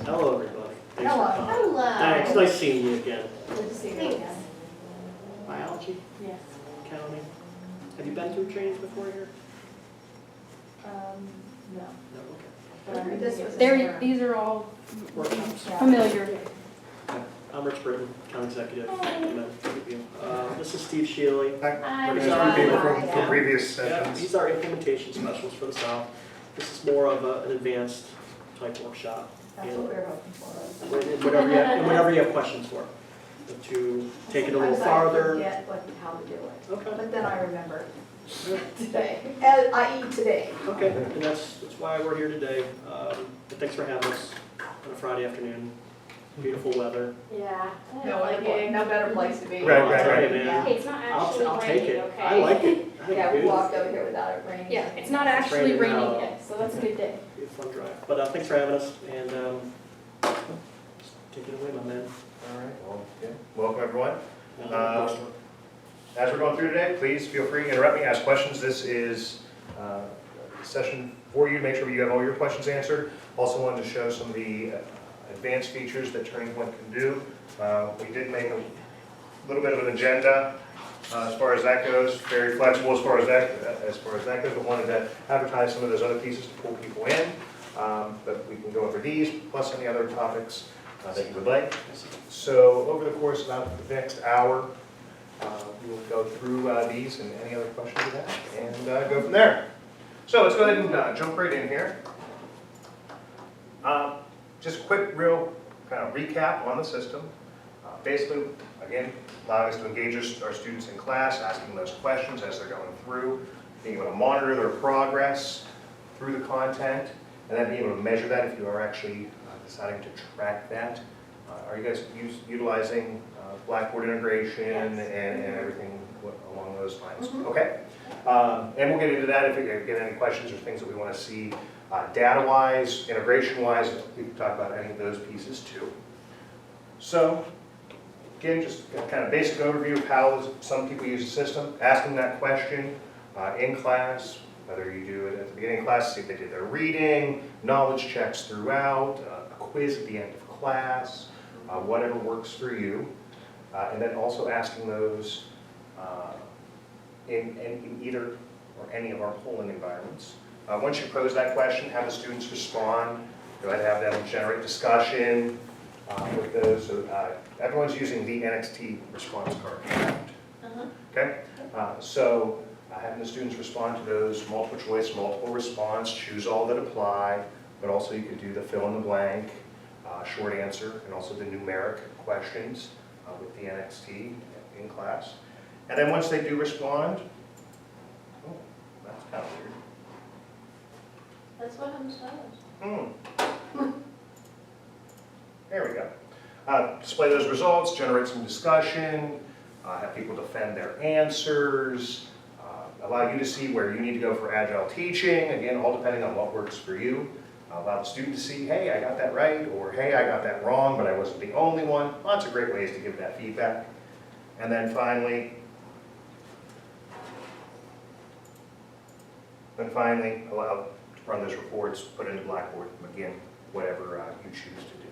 Hello, everybody. Thanks Hello. for coming. Hello. Thanks, nice seeing you again. Good to see you Thanks. again. Biology, Yes. accounting. Have you been through trainings before here? No. No, okay. But I heard this was These are all Workshops. familiar. I'm Rich Britton, County Executive. This is Steve Shealy. Hi. He's There's our- two people from previous Yeah, sessions. he's our implementation specialist for the South. This is more of an advanced type workshop. That's what we were hoping for. Whatever you have questions for, to take it a little farther. I forget how to do it, Okay, but then I remember today, i.e. today. okay, and that's why we're here today. But thanks for having us on a Friday afternoon. Beautiful weather. Yeah. No better place to be. Right. Man. Hey, it's not actually I'll take raining, it. okay? I like it. I think Yeah, it's we beautiful. walked over here without it raining. Yeah, it's not actually raining raining now. yet, so that's a good day. Be a fun drive. But thanks for having us, and take it away, my man. All right, well, yeah. Welcome, everyone. As we're going through today, please feel free to interrupt me, ask questions. This is a session for you to make sure you have all your questions answered. Also wanted to show some of the advanced features that Turning Point can do. We did make a little bit of an agenda as far as that goes, very flexible as far as that goes, but wanted to advertise some of those other pieces to pull people in. But we can go over these, plus any other topics that you would like. So over the course of about the next hour, we will go through these and any other questions you have, and go from there. So let's go ahead and jump right in here. Just a quick, real kind of recap on the system. Basically, again, allowing us to engage our students in class, asking those questions as they're going through, being able to monitor their progress through the content, and then being able to measure that if you are actually deciding to track that. Are you guys utilizing Blackboard integration Yes. and everything along those lines? Mhm. Okay. And we'll get into that if we get any questions or things that we want to see data-wise, integration-wise. We can talk about any of those pieces too. So, again, just a kind of basic overview of how some people use the system, asking that question in class, whether you do it at the beginning of class, see if they did their reading, knowledge checks throughout, a quiz at the end of class, whatever works for you. And then also asking those in either or any of our polling environments. Once you pose that question, have the students respond. Go ahead and have them generate discussion with those. So everyone's using the NXT response card. Okay? So having the students respond to those multiple choice, multiple response, choose all that apply, but also you could do the fill in the blank, short answer, and also the numeric questions with the NXT in class. And then once they do respond, oh, that's kind of weird. That's what I'm saying. There we go. Display those results, generate some discussion, have people defend their answers, allow you to see where you need to go for agile teaching, again, all depending on what works for you. Allow the student to see, hey, I got that right, or hey, I got that wrong, but I wasn't the only one. Lots of great ways to give that feedback. And then finally, allow to run those reports, put into Blackboard, again, whatever you choose to do.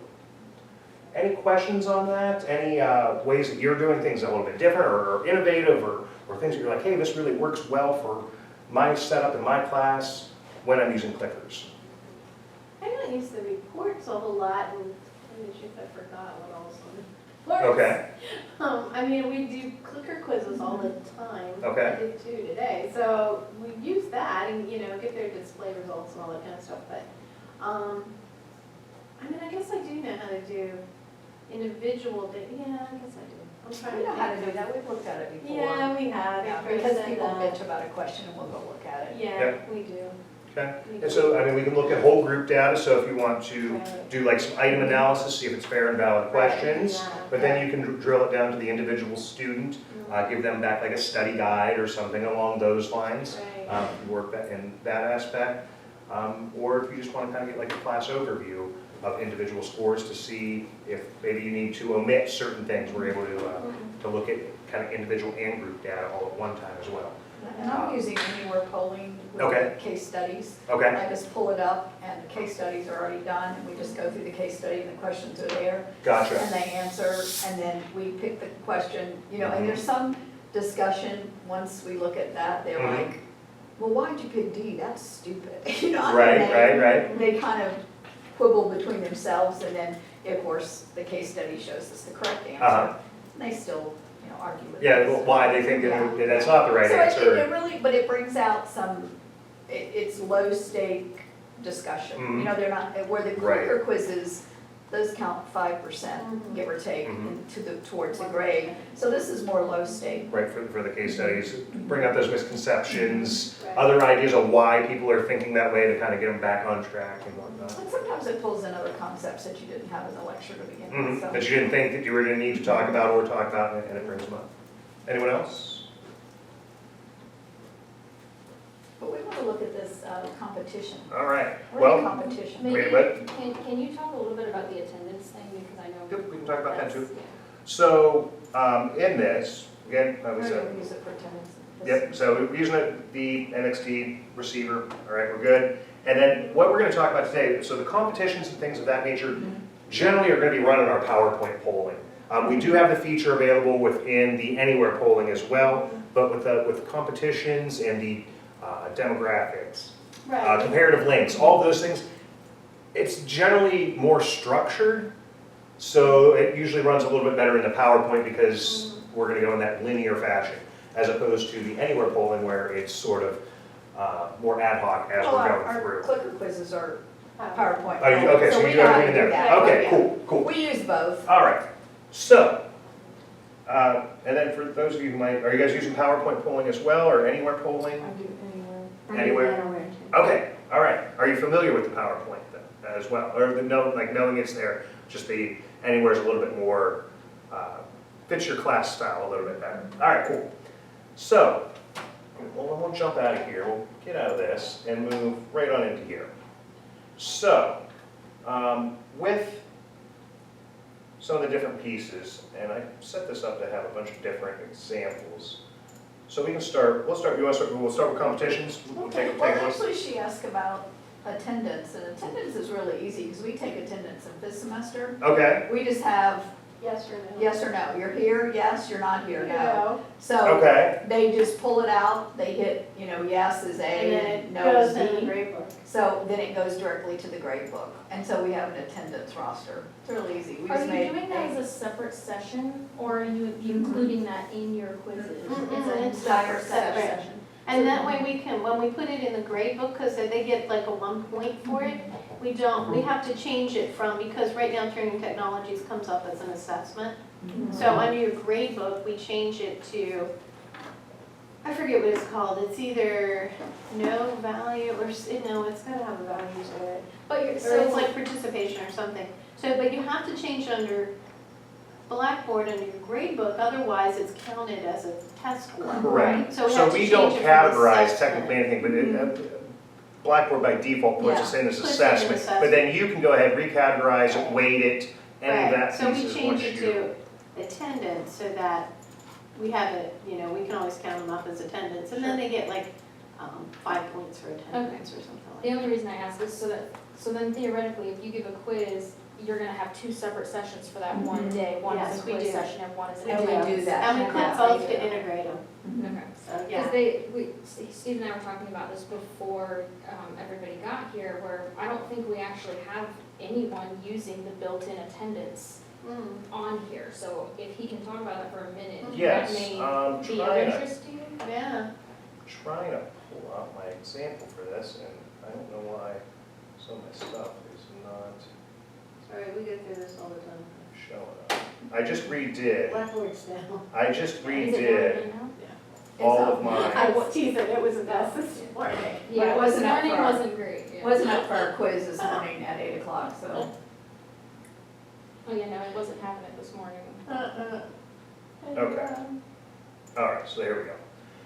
Any questions on that? Any ways that you're doing things a little bit different or innovative or things that you're like, hey, this really works well for my setup in my class when I'm using clickers? I don't use the reports a whole lot, and let me see if I forgot what else on the Okay, I mean, we do clicker quizzes all the time. Okay. I did two today, so we use that and, get their display results and all that kind of stuff, but, I mean, I guess I do know how to do individual data, yeah, I guess I do. I'm trying We to know how to think do of- that, we've looked at it before. Yeah, we have. Yeah, Chris because and, people bitch about a question and we'll go look at it. Yeah, Yep. we do. okay. We And so, I mean, we can look at whole group data, so if you want to Right. do like some item analysis, see if it's fair and valid questions, Yeah. but then you can drill it down to the individual student, give them back like a study guide or something along those lines. Right. Work that in that aspect. Or if you just want to kind of get like a class overview of individual scores to see if maybe you need to omit certain things, we're able to look at kind of individual and group data all at one time as well. And I'm using Anywhere Polling Okay. with case studies. Okay, I just pull it up and the case studies are already done and we just go through the case study and the questions are there. gotcha. And they answer and then we pick the question, and there's some discussion, once we look at that, they're Mhm. like, well, why'd you pick D? That's stupid. And Right, they- right. They kind of quibble between themselves and then, of course, the case study shows us the correct answer. Uh-huh. And they still, argue with Yeah, us. well, why they think Yeah. that that's not the right So it answer. really, but it brings out some, it's low stake discussion. Mhm. They're not, where the Right. clicker quizzes, those count 5%, Mhm. give or take, Mhm. towards the grade. So this is more low stake. Right, for the case studies, bring up those misconceptions, Right. other ideas of why people are thinking that way to kind of get them back on track and whatnot. And sometimes it pulls in other concepts that you didn't have in the lecture to begin with, so. That you didn't think that you were gonna need to talk about or talk about, and it brings them up. Anyone else? But we want to look at this competition. All right, We're in well, competition. Maybe, Wait, what? can you talk a little bit about the attendance thing, because I know. Yep, we can talk about that too. that's- yeah. So, in this, again, like we We're said, going to use it for attendance. yep, so we're using the NXT receiver, all right, we're good. And then what we're gonna talk about today, so the competitions and things of that nature generally are gonna be run in our PowerPoint polling. We do have the feature available within the Anywhere polling as well, but with the competitions and the demographics, Right. comparative links, all of those things, it's generally more structured. So it usually runs a little bit better in the PowerPoint because we're gonna go in that linear fashion, as opposed to the Anywhere polling where it's sort of more ad hoc as Well, we're our going through. clicker quizzes are PowerPoint. Oh, okay, so we you do know how everything to in do there. that. Okay, Yeah. cool. We use both. All right, so, and then for those of you who might, are you guys using PowerPoint polling as well, or Anywhere polling? do Anywhere? Okay, all right. Are you familiar with the PowerPoint then, as well? Or knowing it's there, just the Anywhere is a little bit more, fits your class style a little bit better. All right, cool. So, we'll jump out of here, we'll get out of this and move right on into here. So, with some of the different pieces, and I set this up to have a bunch of different examples. So we can start, we'll start with competitions. We'll take a Well, look. actually, she asked about attendance, and attendance is really easy, because we take attendance in this semester. Okay, We just have Yes or no? yes or no. You're here, yes, you're not here, no. So okay, they just pull it out, they hit, yes is And then A, it no goes is in the B. grade book. So then it goes directly to the grade book. And so we have an attendance roster. It's really easy. We Are just you made doing that as a separate session, or are you including that in your quizzes? It's an It's entire separate. session. And that way we can, when we put it in the grade book, because they get like a 1 point for it, we have to change it from, because right now Turning Technologies comes up as an assessment. So under your grade book, we change it to, I forget what it's called, it's either no value or, no, it's gotta have a value to it. But you're, Or so it's like participation or something. So, but you have to change it under Blackboard, under your grade book, otherwise it's counted as a test score. correct. So we So have to we change don't it from categorize assessment. technically anything, but Blackboard by default puts Yeah, us in as puts it in assessment. But then you can go ahead, recategorize it, weight it, any of that So we pieces change once it you. to attendance so that we have it, we can always count them up as attendance. And then they get like 5 points for attendance or something like the that. only reason I ask is so then theoretically, if you give a quiz, you're gonna have 2 separate sessions for that one day. One is Yes, a we quiz do. session and one is an And we attendance. do that. And we Yeah, click we both do. to integrate them, Okay. so, Because yeah. Steve and I were talking about this before everybody got here, where I don't think we actually have anyone using the built-in attendance Mm, on here. So if he can talk about that for a minute, Yes, that may be of trying interest to you. Yeah, to pull out my example for this, and I don't know why some of my stuff is not sorry, we go through this all the time. showing up. I just redid, Blackboard's down. I just Is it redid working now? all It's of mine. I was teasing, it was a mess this morning. Yeah, it wasn't this up morning for our- wasn't great. Yeah. Wasn't up for our quiz this morning at 8 o'clock, so. Oh yeah, no, it wasn't having it this morning. Okay. All right, so there we go.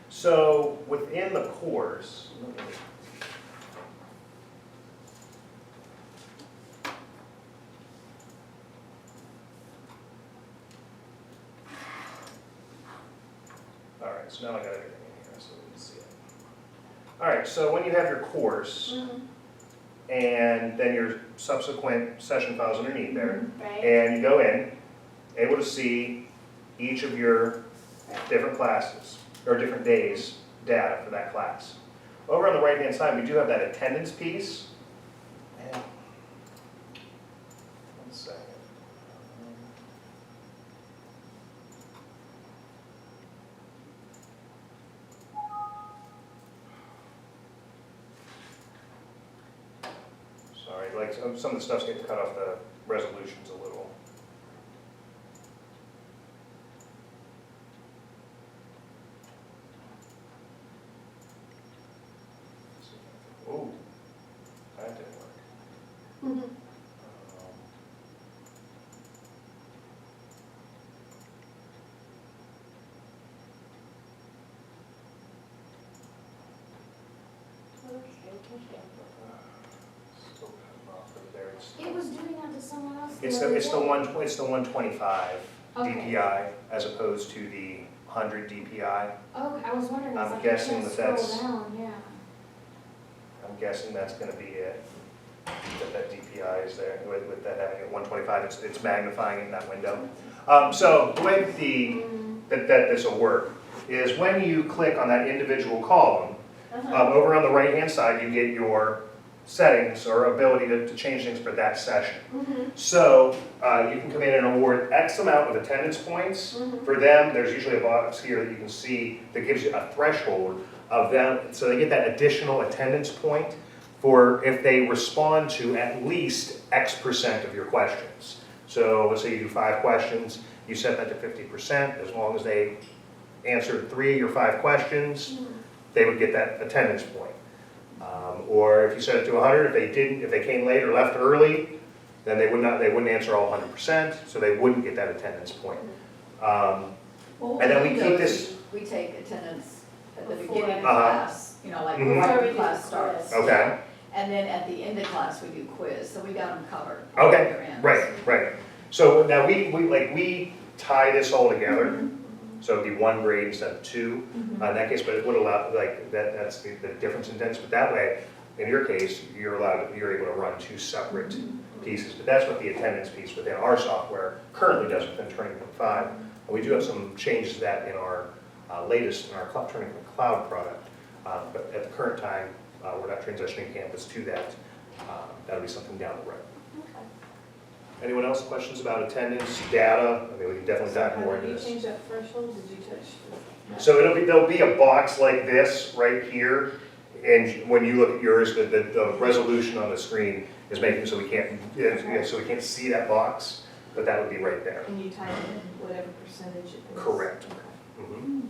So within the course, all right, so now I got everything in here, so let's All right, so when you have your course, and then your subsequent session files underneath there, Right? and you go in, able to see each of your different classes, or different days' data for that class. Over on the right-hand side, we do have that attendance piece. And, one second. Sorry, like some of the stuff's getting cut off the resolutions a little. Oh, that didn't work. Mhm. Still cutting off over there. It was doing that to someone else the It's other the day. 125 Okay. DPI as opposed to the 100 DPI. Oh, I was wondering, I was I'm like, I guessing can't that scroll that's- down, yeah. I'm guessing that's gonna be it, that DPI is there, with that having at 125, it's magnifying it in that window. So the way that this will work is when you click on that individual column, over on the right-hand side, you get your settings or ability to change things for that session. So you can come in and award X amount of attendance points. For them, there's usually a box here that you can see that gives you a threshold of them, so they get that additional attendance point for if they respond to at least X% of your questions. So let's say you do 5 questions, you set that to 50%, as long as they answered 3 of your 5 questions, they would get that attendance point. Or if you set it to 100, if they came late or left early, then they wouldn't answer all 100%, so they wouldn't get that attendance point. Well, what And then we we do keep is this- We take attendance at the Before. beginning of Uh-huh. class, you know, like Mhm. right Before we when do class the starts. quiz. Okay, And then at the end of class, we do quiz, so we got them covered. Okay, Their ends. right. So now we tie this all together, so it'd be 1 grade instead of 2 in that case, but it would allow, like, that's the difference in attendance, but that way, in your case, you're able to run 2 separate pieces, but that's what the attendance piece within our software currently does within Turning Point 5. And we do have some changes to that in our latest, in our Turning Point Cloud product, but at the current time, we're not transitioning campus to that. That'll be something down the road. Anyone else, questions about attendance, data? I mean, we can definitely dive more into this. Did you change that threshold, did you touch? So there'll be a box like this right here, and when you look at yours, the resolution on the screen is making so we can't see that box, but that would be right there. And you type in whatever percentage it is? Correct. Okay. Mhm.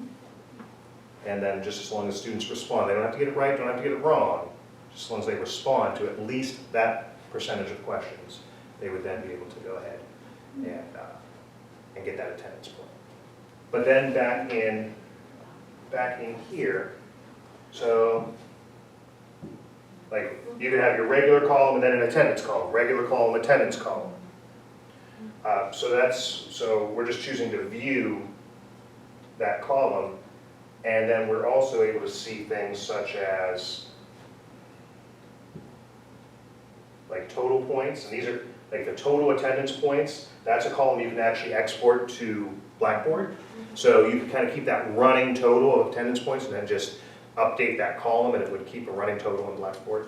And then just as long as students respond, they don't have to get it right, don't have to get it wrong, just as long as they respond to at least that percentage of questions, they would then be able to go ahead and get that attendance point. But then back in here, so like you could have your regular column and then an attendance column, regular column, attendance column. So we're just choosing to view that column, and then we're also able to see things such as like total points, and these are like the total attendance points. That's a column you can actually export to Blackboard. So you can kind of keep that running total of attendance points and then just update that column, and it would keep a running total in Blackboard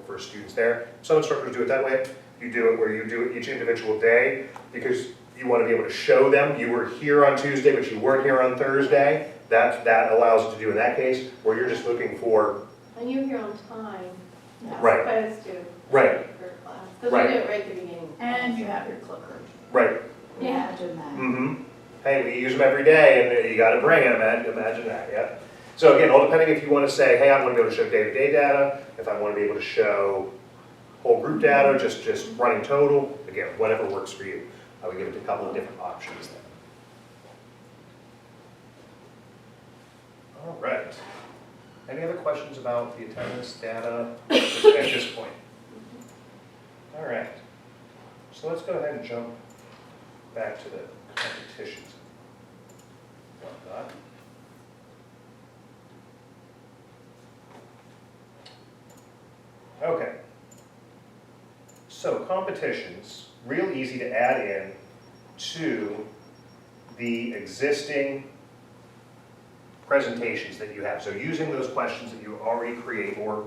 for students there. Some instructors do it that way. You do it where you do it each individual day because you want to be able to show them you were here on Tuesday, but you weren't here on Thursday. That allows it to do in that case, where you're just looking for, And you're here on time, Right. as opposed to. Right. For class, because Right. we do it right at the beginning. And you have your clicker. right, Yeah. Imagine that. mm-hmm. Hey, we use them every day, and you gotta bring it, imagine that, yeah. So again, all depending if you wanna say, hey, I wanna be able to show day-to-day data, if I wanna be able to show whole group data, just running total, again, whatever works for you. We give it a couple of different options there. All right. Any other questions about the attendance data at this point? All right. So let's go ahead and jump back to the competitions. Whatnot. So competitions, real easy to add in to the existing presentations that you have. So using those questions that you already create or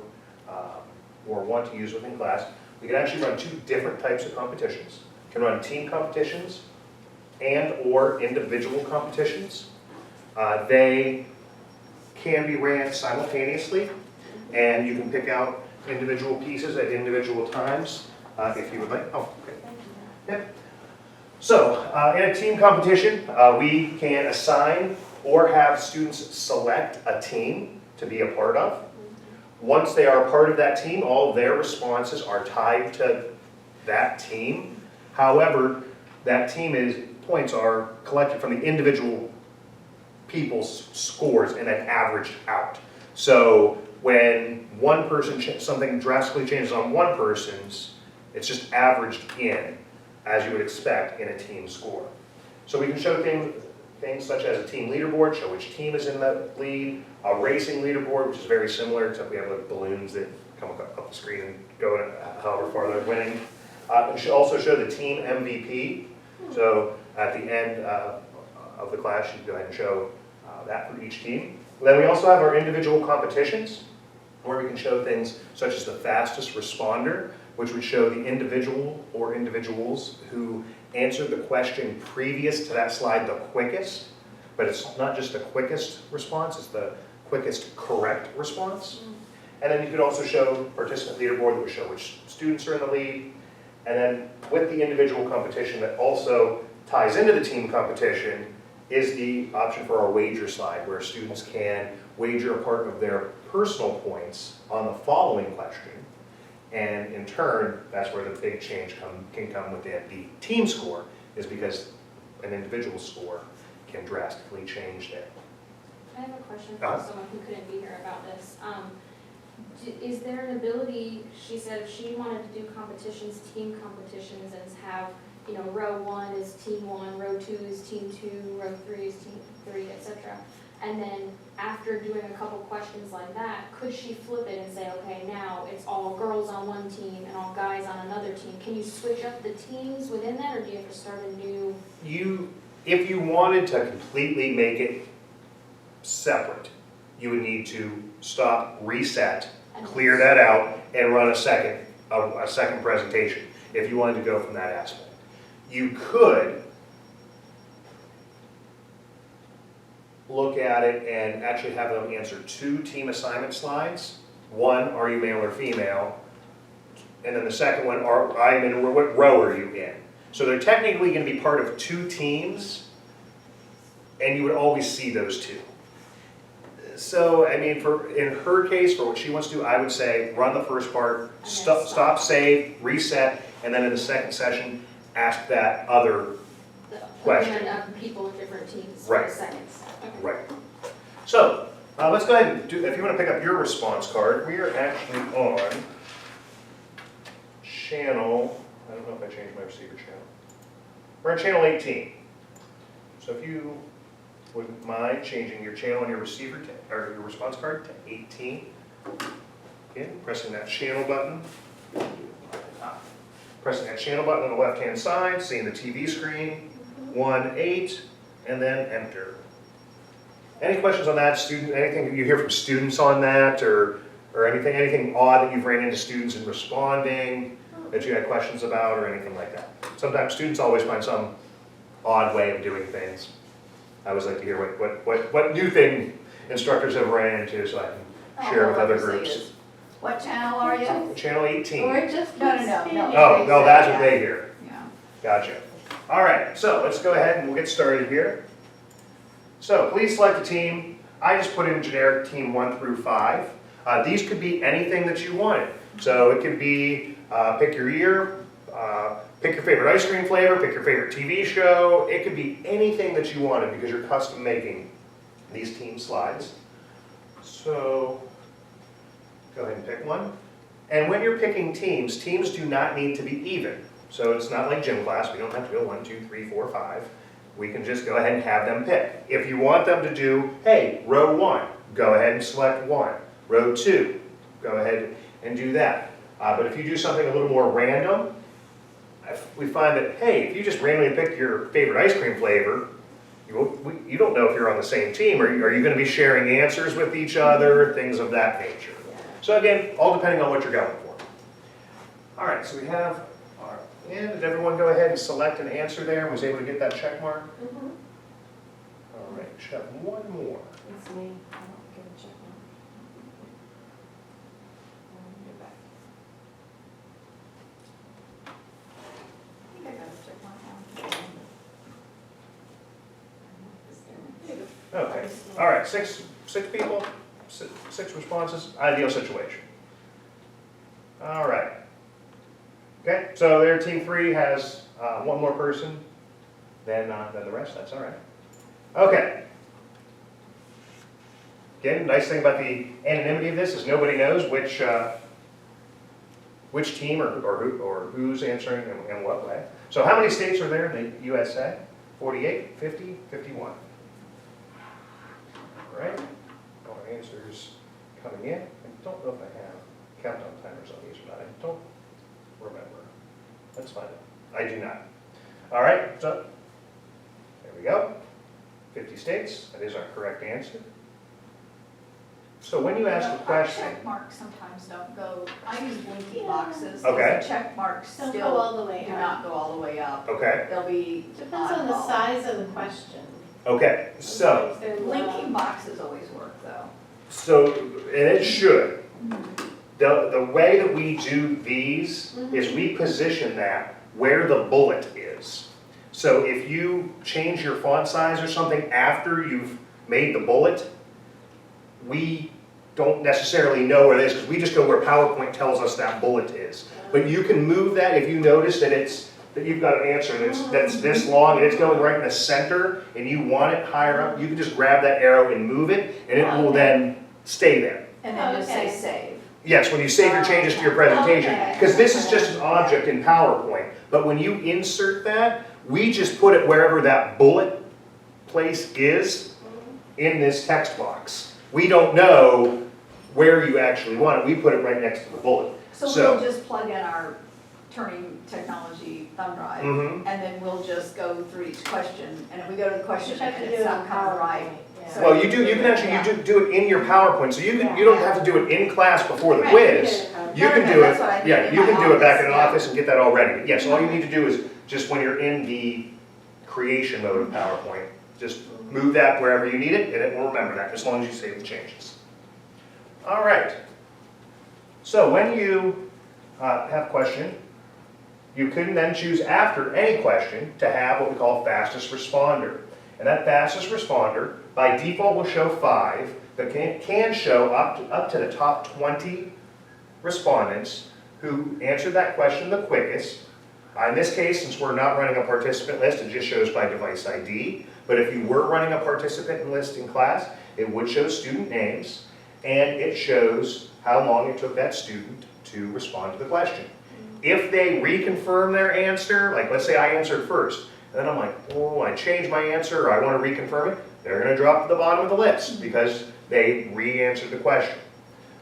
want to use within class, we can actually run 2 different types of competitions. We can run team competitions and or individual competitions. They can be ran simultaneously, and you can pick out individual pieces at individual times if you would like. Oh, okay. Yep. So in a team competition, we can assign or have students select a team to be a part of. Once they are a part of that team, all of their responses are tied to that team. However, that points are collected from the individual people's scores and then averaged out. So when one person, something drastically changes on one person's, it's just averaged in, as you would expect in a team score. So we can show things such as a team leaderboard, show which team is in the lead, a racing leaderboard, which is very similar, except we have like balloons that come up the screen and go however far they're winning. We should also show the team MVP. So at the end of the class, you can go ahead and show that for each team. Then we also have our individual competitions, where we can show things such as the fastest responder, which would show the individual or individuals who answered the question previous to that slide the quickest. But it's not just the quickest response, it's the quickest correct response. And then you could also show participant leaderboard that would show which students are in the lead. And then with the individual competition that also ties into the team competition is the option for our wager slide, where students can wager a part of their personal points on the following question. And in turn, that's where the big change can come with the team score, is because an individual score can drastically change there. I have a question for someone who couldn't be here about this. Is there an ability, she said if she wanted to do competitions, team competitions, and have, you know, row 1 is team 1, row 2 is team 2, row 3 is team 3, etc. And then after doing a couple questions like that, could she flip it and say, okay, now it's all girls on one team and all guys on another team? Can you switch up the teams within that, or do you have to start a new? If you wanted to completely make it separate, you would need to stop, reset, clear that out, and run a second presentation if you wanted to go from that aspect. You could look at it and actually have them answer 2 team assignment slides. One, are you male or female? And then the second one, what row are you in? So they're technically going to be part of 2 teams, and you would always see those 2. So, I mean, in her case, for what she wants to do, I would say run the first part, stop, save, reset, and then in the second session, ask that other question. People in different teams Right. for seconds. Okay. Right. So, let's go ahead and do, if you want to pick up your response card, we are actually on channel, I don't know if I changed my receiver channel. We're on channel 18. So if you wouldn't mind changing your channel on your receiver or your response card to 18. Again, pressing that channel button. Pressing that channel button on the left-hand side, seeing the TV screen, 1, 8, and then enter. Any questions on that, student? Anything you hear from students on that, or anything odd that you've ran into students in responding that you had questions about, or anything like that? Sometimes students always find some odd way of doing things. I always like to hear what new thing instructors have ran into, so I can share with other groups. What channel are you? Channel 18. Or just, no. Oh, no, that's what they hear. Yeah. Gotcha. All right, so let's go ahead and we'll get started here. So please select a team. I just put in generic team 1 through 5. These could be anything that you wanted. So it could be pick your year, pick your favorite ice cream flavor, pick your favorite TV show. It could be anything that you wanted because you're custom making these team slides. So go ahead and pick one. And when you're picking teams do not need to be even. So it's not like gym class. We don't have to go 1, 2, 3, 4, 5. We can just go ahead and have them pick. If you want them to do, hey, row 1, go ahead and select 1. Row 2, go ahead and do that. But if you do something a little more random, we find that, hey, if you just randomly pick your favorite ice cream flavor, you don't know if you're on the same team, or are you gonna be sharing answers with each other, things of that nature. So again, all depending on what you're going for. All right, so we have our, and did everyone go ahead and select an answer there, and was able to get that check mark? Mhm. All right, check one more. It's me. I don't get a check mark. Get back. I think I got to check mine out. Okay, all right, six people, six responses, ideal situation. All right. Okay, so their team 3 has one more person than the rest, that's all right. Okay. Again, nice thing about the anonymity of this is nobody knows which team or who's answering in what way. So how many states are there in the USA? 48, 50, 51? All right, all our answers coming in. I don't know if I have countdown timers on these or not. I don't remember. Let's find out. I do not. All right, so there we go. 50 states, that is our correct answer. So when you ask the question, Our check marks sometimes don't go, I use blinky boxes. Okay. The check marks Don't go still all the way do up. not go all the way up. okay, They'll be Depends on the oddball. size of the question. okay, so, If they're low. Blinking boxes always work though. and it should. The way that we do these is we position that where the bullet is. So if you change your font size or something after you've made the bullet, we don't necessarily know where it is because we just go where PowerPoint tells us that bullet is. But you can move that if you notice that that you've got an answer that's this long and it's going right in the center and you want it higher up, you can just grab that arrow and move it and it will then stay there. And then just say Okay. save. Yes, when you save your changes to your presentation, Okay. because this is just an object in PowerPoint, but when you insert that, we just put it wherever that bullet place is in this text box. We don't know where you actually want it, we put it right next to the bullet. So So- we'll just plug in our Turning Technology thumb drive, Mhm. and then we'll just go through each question, and if we go to the You question just have and to do it's it not on coming right. PowerPoint, So- Well, you can actually do it in your PowerPoint, so you don't have to do it in class before the Right, quiz. You No, can no, do that's it, what I mean yeah, in you my can do it back in an office, yeah. office and get that all ready. But yes, all you need to do is just when you're in the creation mode of PowerPoint, just move that wherever you need it and it will remember that as long as you save the changes. All right. So when you have a question, you can then choose after any question to have what we call fastest responder. And that fastest responder by default will show 5, but can show up to the top 20 respondents who answered that question the quickest. In this case, since we're not running a participant list, it just shows by device ID. But if you were running a participant list in class, it would show student names, and it shows how long it took that student to respond to the question. If they reconfirm their answer, like let's say I answered first, and then I'm like, oh, I changed my answer, or I want to reconfirm it, they're going to drop to the bottom of the list because they re-answered the question.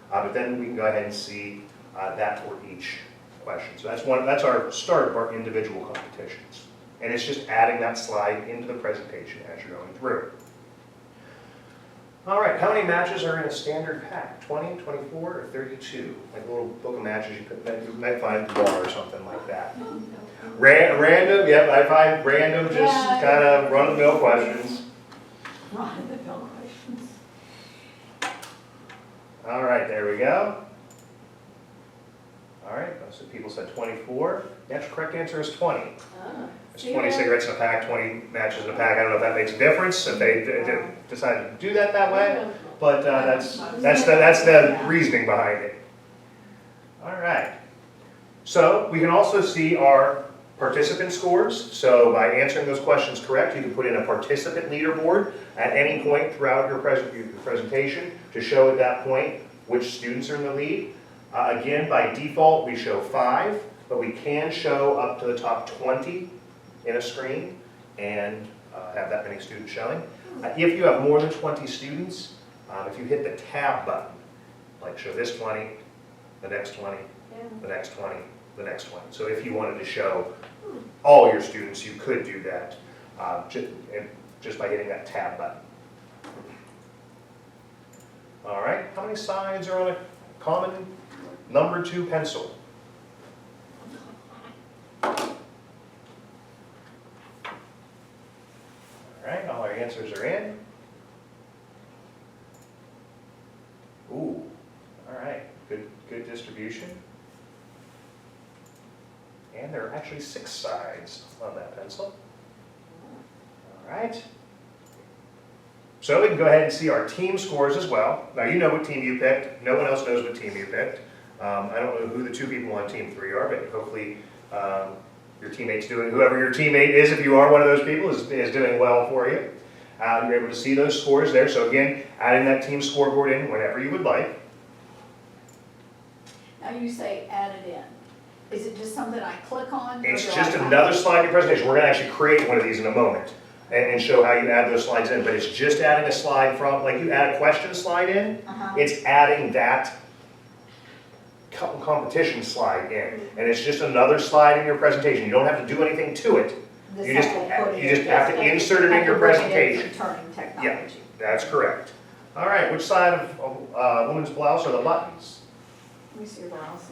But then we can go ahead and see that for each question. So that's our start of our individual competitions. And it's just adding that slide into the presentation as you're going through. All right, how many matches are in a standard pack? 20, 24, or 32? Like a little book of matches you might find at the bar or something like that. Random, yep, I find random, just Yeah. kind of run-of-the-mill questions. Run the bill questions. All right, there we go. All right, so people said 24. The actual correct answer is 20. Ah, It's see 20 there? cigarettes in a pack, 20 matches in a pack. I don't know if that makes a difference, if they decided to do that that way, but that's the reasoning behind it. All right. So we can also see our participant scores. So by answering those questions correct, you can put in a participant leaderboard at any point throughout your presentation to show at that point which students are in the lead. Again, by default, we show 5, but we can show up to the top 20 in a screen and have that many students showing. If you have more than 20 students, if you hit the tab button, like show this 20, the next 20, Yeah. the next 20, the next 20. So if you wanted to show all your students, you could do that just by hitting that tab button. All right, how many sides are on a common number 2 pencil? All right, all our answers are in. Ooh, all right, good distribution. And there are actually 6 sides on that pencil. All right. So we can go ahead and see our team scores as well. Now you know what team you picked. No one else knows what team you picked. I don't know who the 2 people on team 3 are, but hopefully your teammate's doing, whoever your teammate is, if you are one of those people, is doing well for you. You're able to see those scores there. So again, adding that team scoreboard in whenever you would like. Now you say add it in. Is it just something I click on? or It's do I just have- another slide in your presentation. We're going to actually create one of these in a moment and show how you add those slides in. But it's just adding a slide from, like you add a question slide in, Uh-huh. it's adding that competition slide in. And it's just another slide in your presentation. You don't have to do anything to it. This You just, how I put it you in. just have to insert it in your Bring it in presentation. from Turning Technology. That's correct. All right, which side of woman's blouse are the buttons? Let me see your blouse.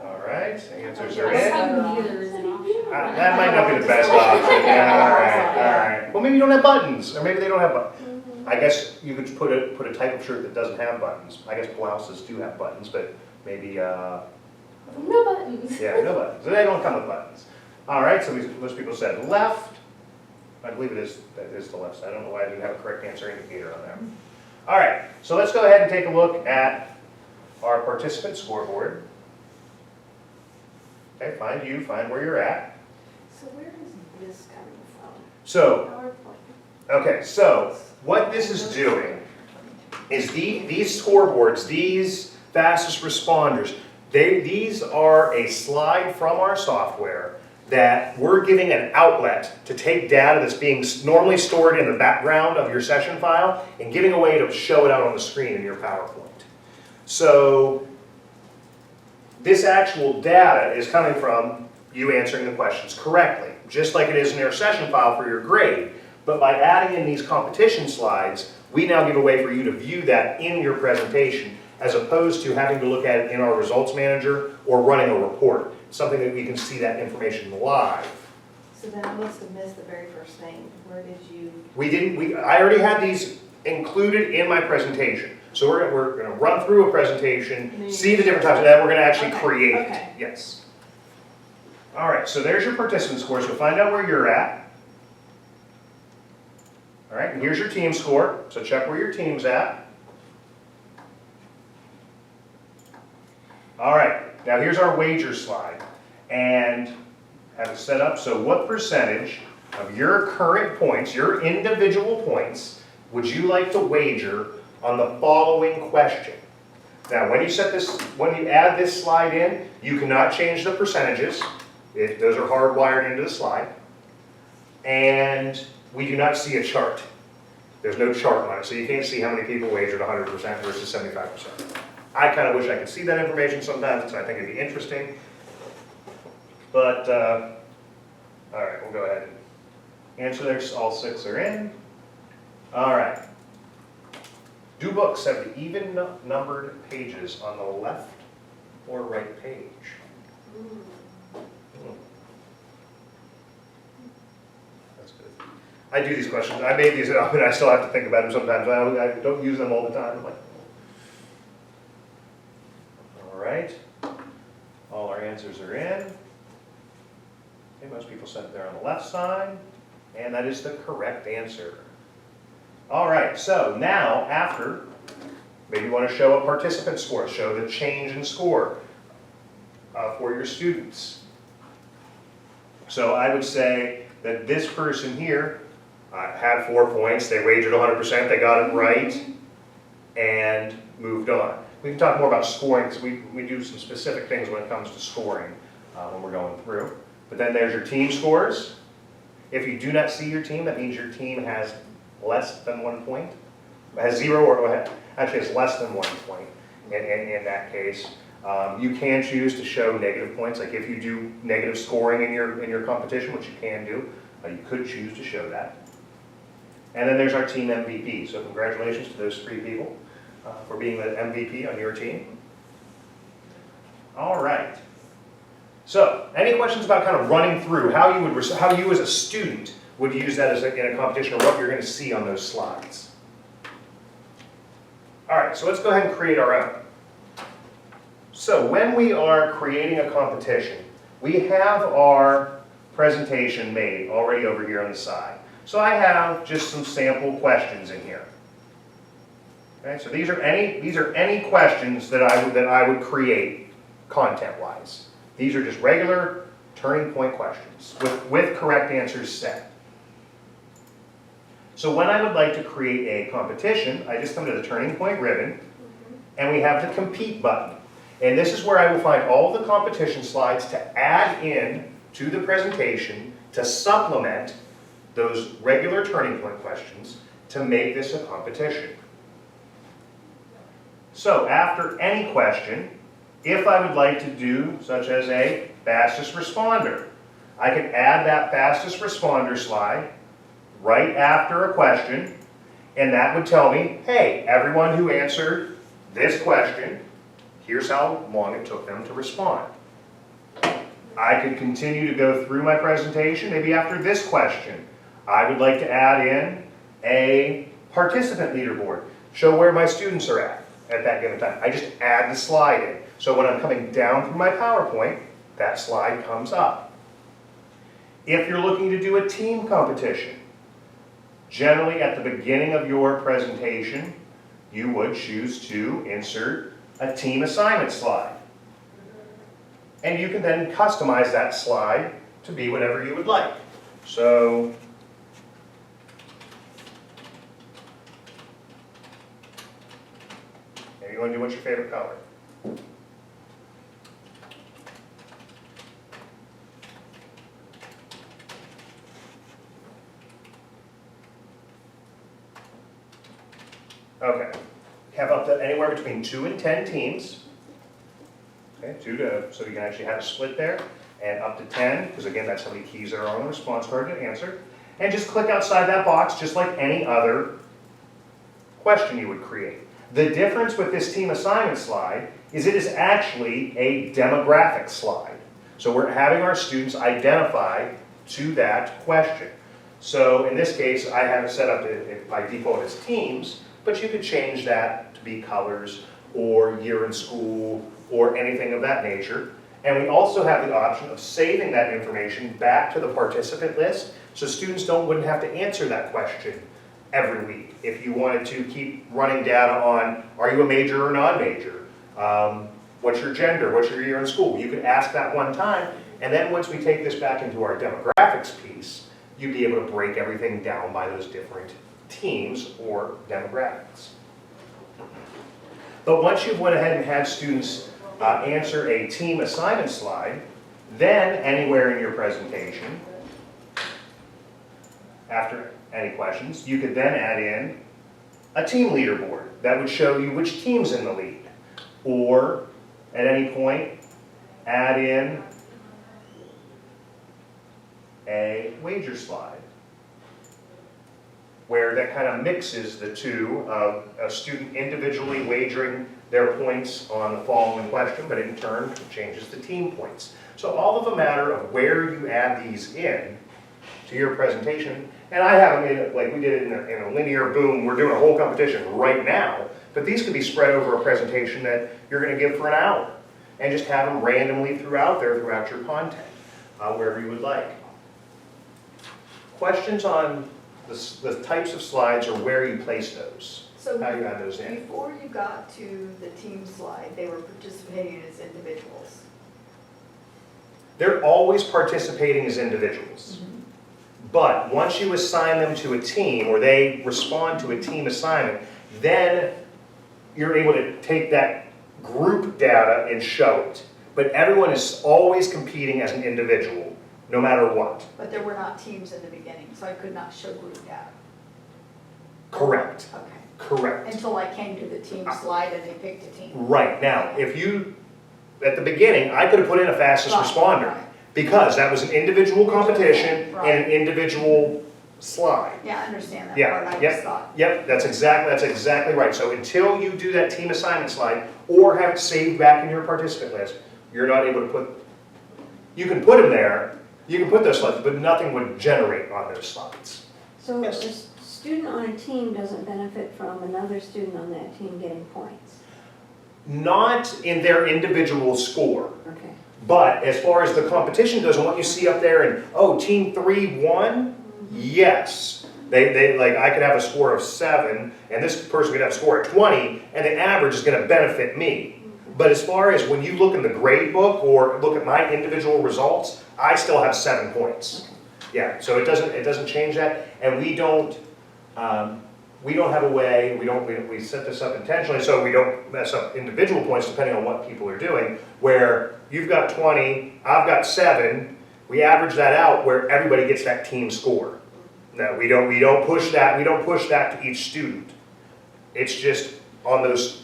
All right, answers I are guess in. how neither is an option. That might not be the best option. Yeah, all right. Well, maybe you don't have buttons, or maybe they don't have buttons. I guess you could put a type of shirt that doesn't have buttons. I guess blouses do have buttons, but maybe, No buttons. yeah, no buttons. They don't come with buttons. All right, so most people said left. I believe that is the left side. I don't know why I didn't have a correct answer indicator on there. All right, so let's go ahead and take a look at our participant scoreboard. Okay, find where you're at. So where is this coming from? So, okay, so what this is doing is these scoreboards, these fastest responders, these are a slide from our software that we're giving an outlet to take data that's being normally stored in the background of your session file and giving a way to show it out on the screen in your PowerPoint. So this actual data is coming from you answering the questions correctly, just like it is in your session file for your grade. But by adding in these competition slides, we now give a way for you to view that in your presentation, as opposed to having to look at it in our results manager or running a report, something that we can see that information live. So then I must have missed the very first thing. Where did you? I already had these included in my presentation. So we're going to run through a presentation, see the different types, and then we're going to actually Okay, create. okay. Yes. All right, so there's your participant score. So find out where you're at. All right, and here's your team score. So check where your team's at. All right, now here's our wager slide. And have it set up, so what percentage of your current points, your individual points, would you like to wager on the following question? Now, when you add this slide in, you cannot change the percentages. Those are hardwired into the slide. And we do not see a chart. There's no chart on it, so you can't see how many people wagered 100% versus 75%. I kind of wish I could see that information sometimes, because I think it'd be interesting. But, all right, we'll go ahead and answer theirs. All 6 are in. All right. Do books have the even numbered pages on the left or right page? That's good. I do these questions. I made these up, and I still have to think about them sometimes. I don't use them all the time. I'm like, all right. All our answers are in. Okay, most people said they're on the left side, and that is the correct answer. All right, so now after, maybe you want to show a participant score, show the change in score for your students. So I would say that this person here had 4 points, they wagered 100%, they got it right, and moved on. We can talk more about scoring, because we do some specific things when it comes to scoring when we're going through. But then there's your team scores. If you do not see your team, that means your team has less than 1 point. It has 0 or actually has less than 1 point in that case. You can choose to show negative points, like if you do negative scoring in your competition, which you can do, you could choose to show that. And then there's our team MVP. So congratulations to those 3 people for being the MVP on your team. All right. So, any questions about kind of running through how you as a student would use that in a competition, or what you're going to see on those slides? All right, so let's go ahead and create our own. So when we are creating a competition, we have our presentation made already over here on the side. So I have just some sample questions in here. Okay, so these are any questions that I would create content-wise. These are just regular turning point questions with correct answers set. So when I would like to create a competition, I just come to the turning point ribbon, and we have the compete button. And this is where I will find all the competition slides to add in to the presentation to supplement those regular turning point questions to make this a competition. So after any question, if I would like to do such as a fastest responder, I can add that fastest responder slide right after a question, and that would tell me, hey, everyone who answered this question, here's how long it took them to respond. I could continue to go through my presentation. Maybe after this question, I would like to add in a participant leaderboard, show where my students are at that given time. I just add the slide in. So when I'm coming down from my PowerPoint, that slide comes up. If you're looking to do a team competition, generally at the beginning of your presentation, you would choose to insert a team assignment slide. And you can then customize that slide to be whatever you would like. So, maybe you want to do what's your favorite color? Okay, have up to anywhere between 2 and 10 teams. Okay, so you can actually have a split there, and up to 10, because again, that's how many keys there are on the response card to answer. And just click outside that box, just like any other question you would create. The difference with this team assignment slide is it is actually a demographic slide. So we're having our students identify to that question. So in this case, I have it set up by default as teams, but you could change that to be colors or year in school or anything of that nature. And we also have the option of saving that information back to the participant list, so students wouldn't have to answer that question every week. If you wanted to keep running data on, are you a major or non-major? What's your gender? What's your year in school? You could ask that one time, and then once we take this back into our demographics piece, you'd be able to break everything down by those different teams or demographics. But once you've went ahead and had students answer a team assignment slide, then anywhere in your presentation, after any questions, you could then add in a team leaderboard that would show you which team's in the lead. Or at any point, add in a wager slide, where that kind of mixes the two of a student individually wagering their points on the following question, but in turn changes the team points. So all of a matter of where you add these in to your presentation, and I have them in, like we did it in a linear boom, we're doing a whole competition right now, but these could be spread over a presentation that you're going to give for an hour, and just have them randomly throughout your content, wherever you would like. Questions on the types of slides or where you place those, So how you add those in. before you got to the team slide, they were participating as individuals. They're always participating as individuals. But once you assign them to a team, or they respond to a team assignment, then you're able to take that group data and show it. But everyone is always competing as an individual, no matter what. But there were not teams in the beginning, so I could not show group data. Correct. Okay. Correct. Until I came to the team slide and they picked a team. Right. Now, if you at the beginning, I could have put in a fastest Right, responder, right. because that was an individual competition and Right. an individual slide. Yeah, I understand that Yeah, part, I yep. just thought. Yep, that's exactly right. So until you do that team assignment slide, or have it saved back in your participant list, you're not able to put, you can put them there, you can put those slides, but nothing would generate on those slides. So a Yes. student on a team doesn't benefit from another student on that team getting points? Not in their individual score, Okay. but as far as the competition goes, and what you see up there, and, oh, team 3 won, yes. They, like, I could have a score of 7, and this person could have a score of 20, and the average is gonna benefit me. But as far as when you look in the grade book, or look at my individual results, I still have 7 points. Yeah, so it doesn't change that, and we don't have a way, we set this up intentionally so we don't mess up individual points depending on what people are doing, where you've got 20, I've got 7, we average that out where everybody gets that team score. No, we don't push that to each student. It's just on those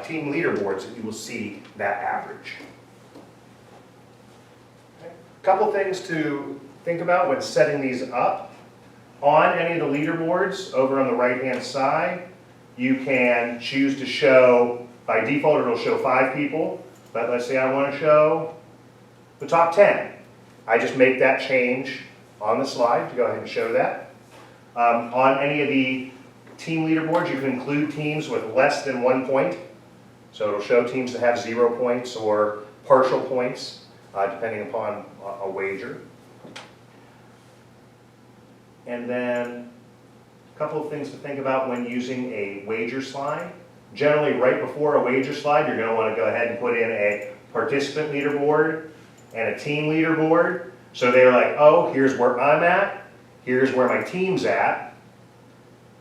team leaderboards that you will see that average. Okay. Couple things to think about when setting these up. On any of the leaderboards over on the right-hand side, you can choose to show, by default it'll show 5 people, but let's say I want to show the top 10. I just make that change on the slide to go ahead and show that. On any of the team leaderboards, you can include teams with less than 1 point. So it'll show teams that have 0 points or partial points, depending upon a wager. And then a couple of things to think about when using a wager slide. Generally, right before a wager slide, you're going to want to go ahead and put in a participant leaderboard and a team leaderboard. So they're like, oh, here's where I'm at, here's where my team's at.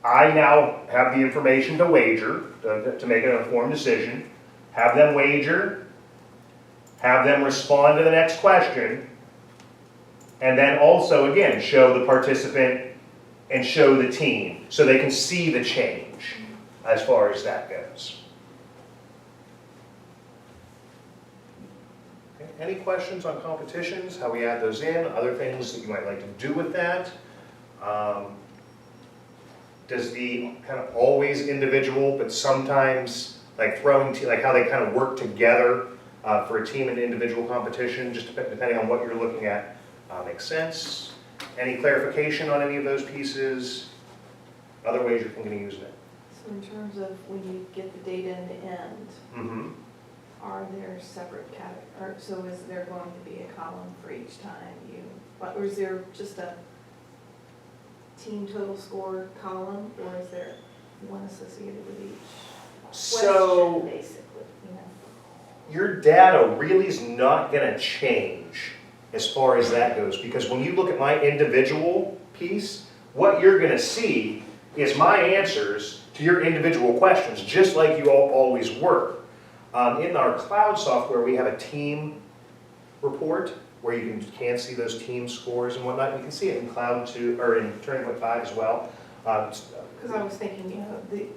I now have the information to wager, to make an informed decision, have them wager, have them respond to the next question, and then also, again, show the participant and show the team so they can see the change as far as that goes. Okay. Any questions on competitions, how we add those in, other things that you might like to do with that? Does the kind of always individual, but sometimes like like how they kind of work together for a team and individual competition, just depending on what you're looking at, makes sense? Any clarification on any of those pieces? Other ways you're thinking of using it? So in terms of when you get the data in the end, Mm-hmm. are there separate categories, so is there going to be a column for each time or is there just a team total score column, or is there one associated with each So question, basically, you know? your data really is not going to change as far as that goes, because when you look at my individual piece, what you're going to see is my answers to your individual questions, just like you all always were. In our cloud software, we have a team report where you can see those team scores and whatnot. You can see it in Cloud 2 or in Turning Point 5 as well. Because I was thinking, you know,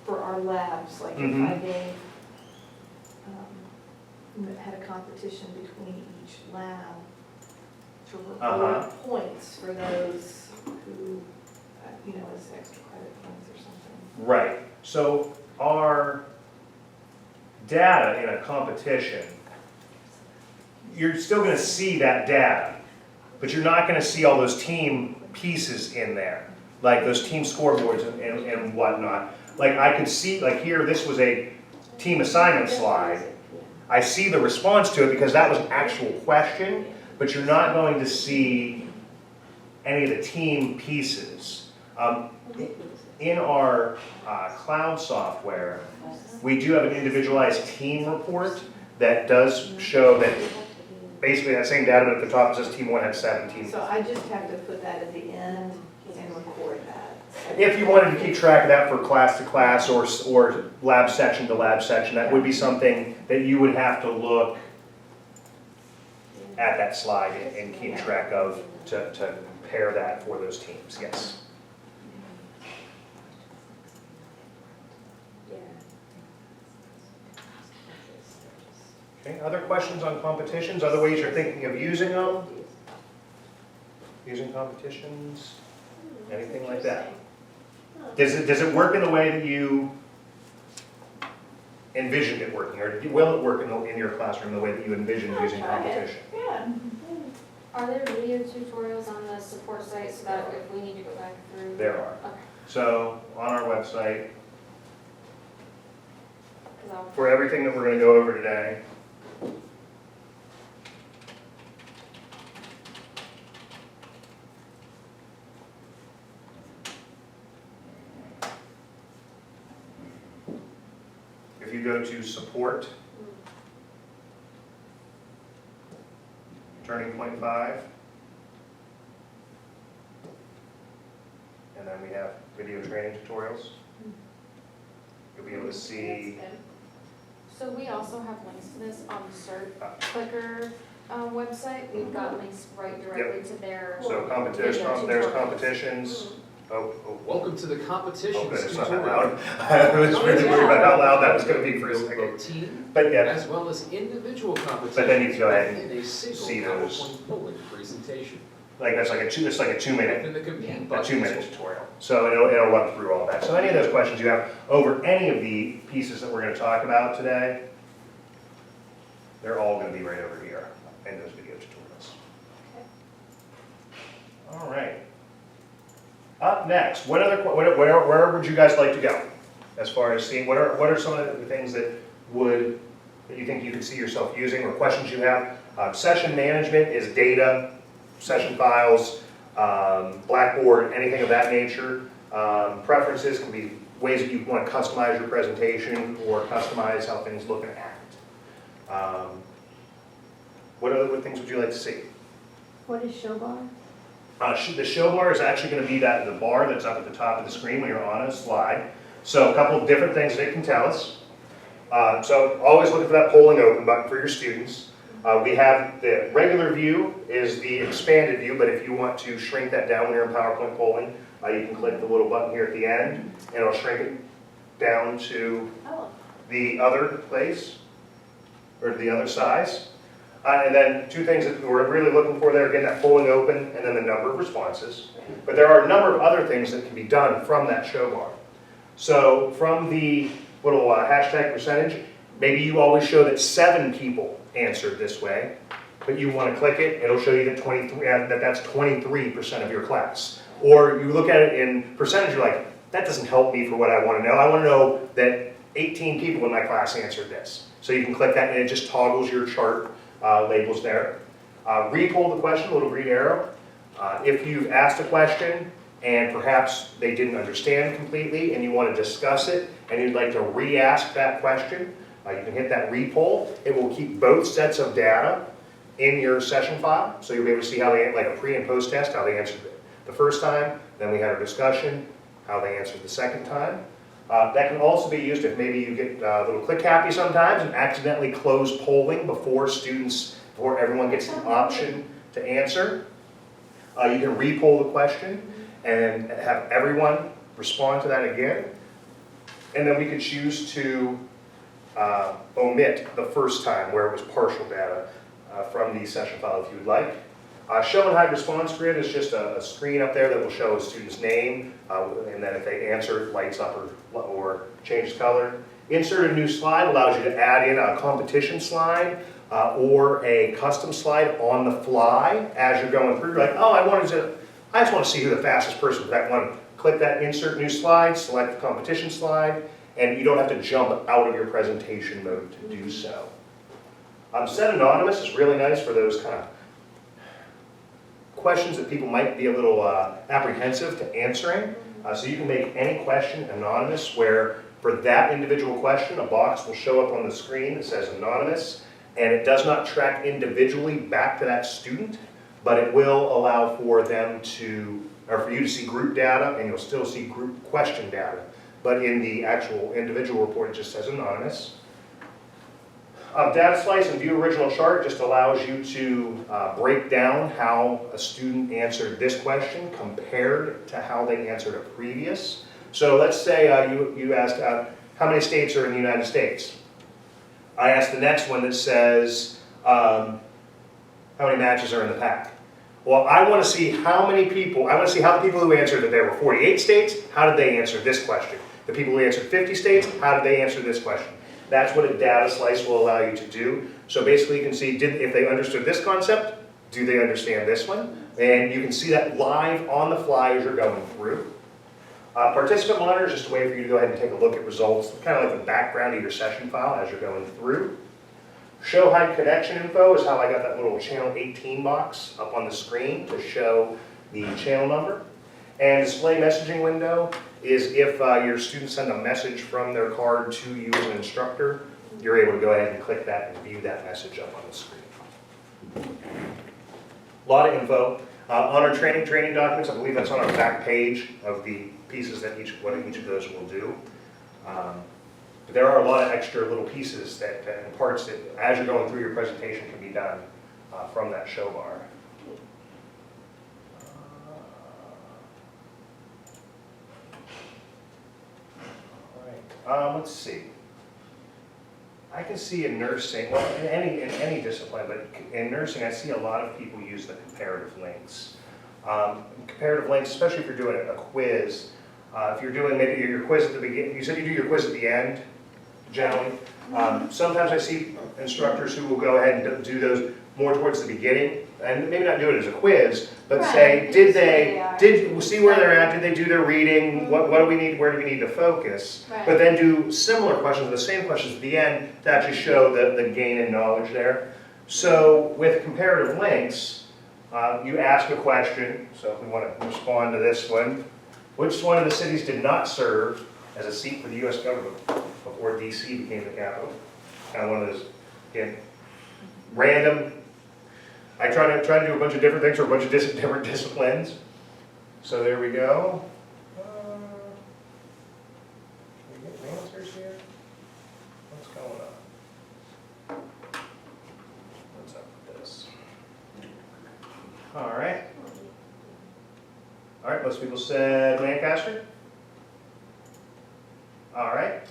for our labs, like if Mhm. I gave, had a competition between each lab to Uh-huh. report points for those who, you know, as extra credit points or something. Right. So our data in a competition, you're still going to see that data, but you're not going to see all those team pieces in there, like those team scoreboards and whatnot. Like I could see, like here, this was a team assignment slide. I see the response to it because that was an actual question, but you're not going to see any of the team pieces. In our cloud software, we do have an individualized team report that does show that basically that same data at the top says team 1 had 17. So I just have to put that at the end and record that. If you wanted to keep track of that for class to class or lab section to lab section, that would be something that you would have to look at that slide and keep track of to compare that for those teams, yes. Okay, other questions on competitions, other ways you're thinking of using them? Using competitions, anything like that? Does it work in the way that you envisioned it working, or will it work in your classroom the way that you envisioned using I'll try it. competition? Yeah. Are there video tutorials on the support site so that if we need to go back through? There are. Okay. So, on our website, 'Cause I'll- for everything that we're gonna go over today, if you go to support, Turning Point 5, and then we have video training tutorials. You'll be able to see, So we also have links to this on the CERT Clicker website. We've got links right directly to their. so competition, there's competitions. Oh, Welcome to the competition oh, good, it's not tutorial. that loud. I was really worried about how loud that was gonna be for a Both second. team But yeah, as well as individual competitions. But then you can go ahead and within a single see those. PowerPoint polling presentation. like that's like a 2-minute Open the compete a button. 2-minute tutorial. So it'll run through all that. So any of those questions you have over any of the pieces that we're gonna talk about today, they're all gonna be right over here in those video tutorials. All right. Up next, where would you guys like to go? As far as seeing, what are some of the things that you think you could see yourself using, or questions you have? Session management is data, session files, Blackboard, anything of that nature. Preferences can be ways that you want to customize your presentation or customize how things look and act. What other things would you like to see? What is show bar? The show bar is actually going to be the bar that's up at the top of the screen when you're on a slide. So a couple of different things that it can tell us. So always looking for that polling open button for your students. We have the regular view is the expanded view, but if you want to shrink that down when you're in PowerPoint polling, you can click the little button here at the end, and it'll shrink it down to Oh, the other place, or the other size. And then two things that we're really looking for there, again, that polling open, and then the number of responses. But there are a number of other things that can be done from that show bar. So from the little hashtag percentage, maybe you always show that 7 people answered this way, but you want to click it, it'll show you that that's 23% of your class. Or you look at it in percentage, you're like, that doesn't help me for what I want to know. I want to know that 18 people in my class answered this. So you can click that and it just toggles your chart labels there. Repoll the question, a little green arrow. If you've asked a question and perhaps they didn't understand completely and you want to discuss it and you'd like to re-ask that question, you can hit that repoll. It will keep both sets of data in your session file, so you'll be able to see how they, like a pre and post test, how they answered it the first time, then we had a discussion, how they answered the second time. That can also be used if maybe you get a little click happy sometimes and accidentally close polling before everyone gets an option to answer. You can re-poll the question and have everyone respond to that again. And then we could choose to omit the first time where it was partial data from the session file if you would like. Show and hide response grid is just a screen up there that will show a student's name, and then if they answer, it lights up or changes color. Insert a new slide allows you to add in a competition slide or a custom slide on the fly as you're going through. You're like, oh, I just want to see who the fastest person with that one. Click that insert new slide, select the competition slide, and you don't have to jump out of your presentation mode to do so. Set anonymous is really nice for those kind of questions that people might be a little apprehensive to answering. So you can make any question anonymous where for that individual question, a box will show up on the screen that says anonymous, and it does not track individually back to that student, but it will allow for them to, or for you to see group data, and you'll still see group question data. But in the actual individual report, it just says anonymous. Data slice and view original chart just allows you to break down how a student answered this question compared to how they answered a previous. So let's say you asked how many states are in the United States? I ask the next one that says, how many matches are in the pack? Well, I want to see how many people, I want to see how the people who answered that there were 48 states, how did they answer this question? The people who answered 50 states, how did they answer this question? That's what a data slice will allow you to do. So basically you can see if they understood this concept, do they understand this one? And you can see that live on the fly as you're going through. Participant monitor is just a way for you to go ahead and take a look at results, kind of like the background of your session file as you're going through. Show hide connection info is how I got that little channel 18 box up on the screen to show the channel number. And display messaging window is if your students send a message from their card to you as an instructor, you're able to go ahead and click that and view that message up on the screen. A lot of info. On our training documents, I believe that's on our back page of the pieces that each of those will do. But there are a lot of extra little pieces and parts that, as you're going through your presentation, can be done from that show bar. All right. Let's see. I can see in nursing, well, in any discipline, but in nursing, I see a lot of people use the comparative links. Comparative links, especially if you're doing a quiz. If you're doing maybe your quiz at the beginning, you said you do your quiz at the end, generally. Sometimes I see instructors who will go ahead and do those more towards the beginning, and maybe not do it as a quiz, but Right, say, did see where they're at, did they do their reading, what do we need, where do we need to focus? Right. But then do similar questions, the same questions at the end to actually show the gain in knowledge there. So with comparative links, you ask a question, so if we want to respond to this one, which one of the cities did not serve as a seat for the US government before DC became the capital? Kind of one of those, again, random. I try to do a bunch of different things for a bunch of different disciplines. So there we go. Can we get answers here? What's going on? What's up with this? All right. All right, most people said Lancaster. All right.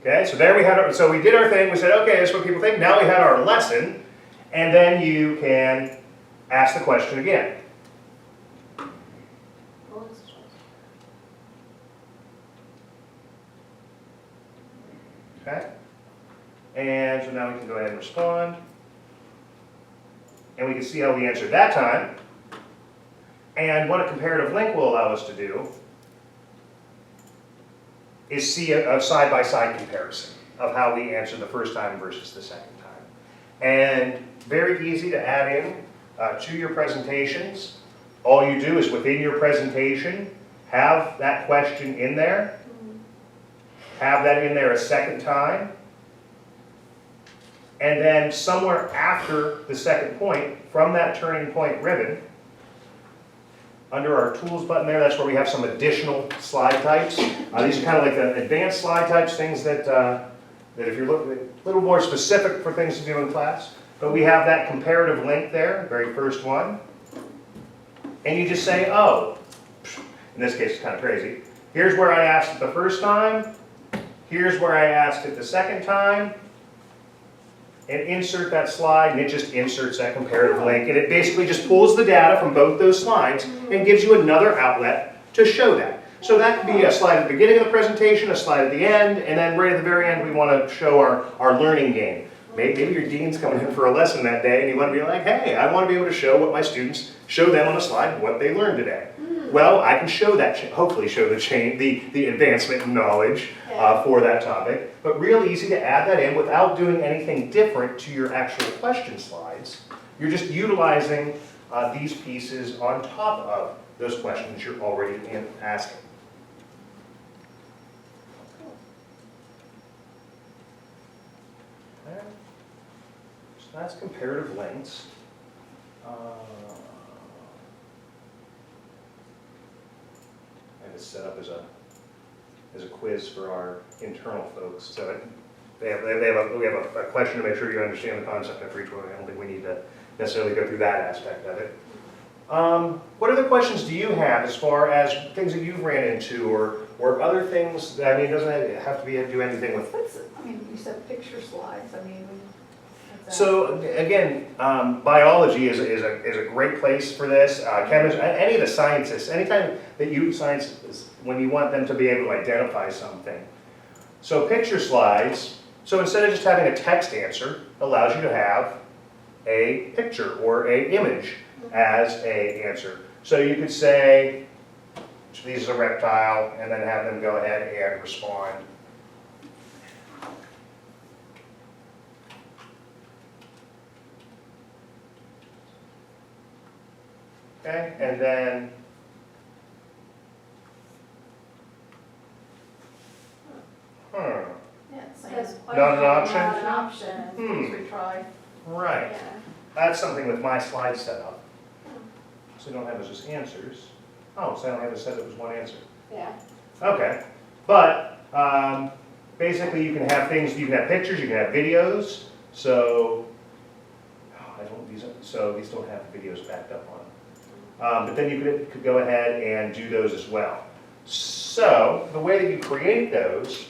Okay, so there we had so we did our thing. We said, okay, that's what people think. Now we had our lesson, and then you can ask the question again. Okay, and so now we can go ahead and respond, and we can see how we answered that time. And what a comparative link will allow us to do is see a side-by-side comparison of how we answered the first time versus the second time. And very easy to add in to your presentations. All you do is within your presentation, have that question in there, have that in there a second time, and then somewhere after the second point, from that turning point ribbon, under our tools button there, that's where we have some additional slide types. These are kind of like the advanced slide types, things that if you're looking a little more specific for things to do in class. But we have that comparative link there, very first one. And you just say, oh, in this case it's kind of crazy. Here's where I asked it the first time. Here's where I asked it the second time. And insert that slide, and it just inserts that comparative link. And it basically just pulls the data from both those slides and gives you another outlet to show that. So that could be a slide at the beginning of the presentation, a slide at the end, and then right at the very end we want to show our learning gain. Maybe your dean's coming in for a lesson that day and you want to be like, hey, I want to be able to show what my students, show them on a slide what they learned today. Well, I can show that, hopefully show the advancement in knowledge for that topic, but real easy to add that in without doing anything different to your actual question slides. You're just utilizing these pieces on top of those questions you're already asking. Okay. So that's comparative links. And it's set up as a quiz for our internal folks. So we have a question to make sure you understand the concept of for each one. I don't think we need to necessarily go through that aspect of it. What other questions do you have as far as things that you've ran into or other things? I mean, it doesn't have to do anything with I mean, you said picture slides, I mean, what's that? So again, biology is a great place for this. Chemistry, any of the scientists, anytime that you scientists, when you want them to be able to identify something. So picture slides, so instead of just having a text answer, allows you to have a picture or a image as a answer. So you could say, this is a reptile, and then have them go ahead and respond. Okay, and then Yeah, it's Says saying, question, Not an option? not an option, Hmm. please retry. right. Yeah. That's something with my slide setup. So I don't have those as answers. Oh, so I don't have it set up as one answer. Yeah. Okay, but basically you can have things, you can have pictures, you can have videos. So these don't have videos backed up on them. But then you could go ahead and do those as well. So the way that you create those,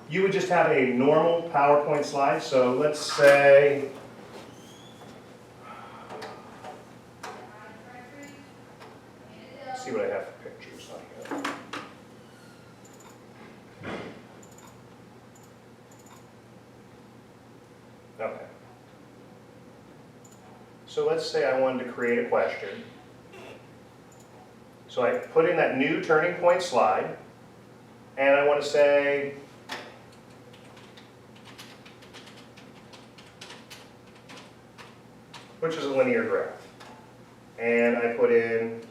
you would just have a normal PowerPoint slide. So let's say, let's see what I have for pictures on here. Okay. So let's say I wanted to create a question. So I put in that new turning point slide, and I want to say, which is a linear graph. And I put in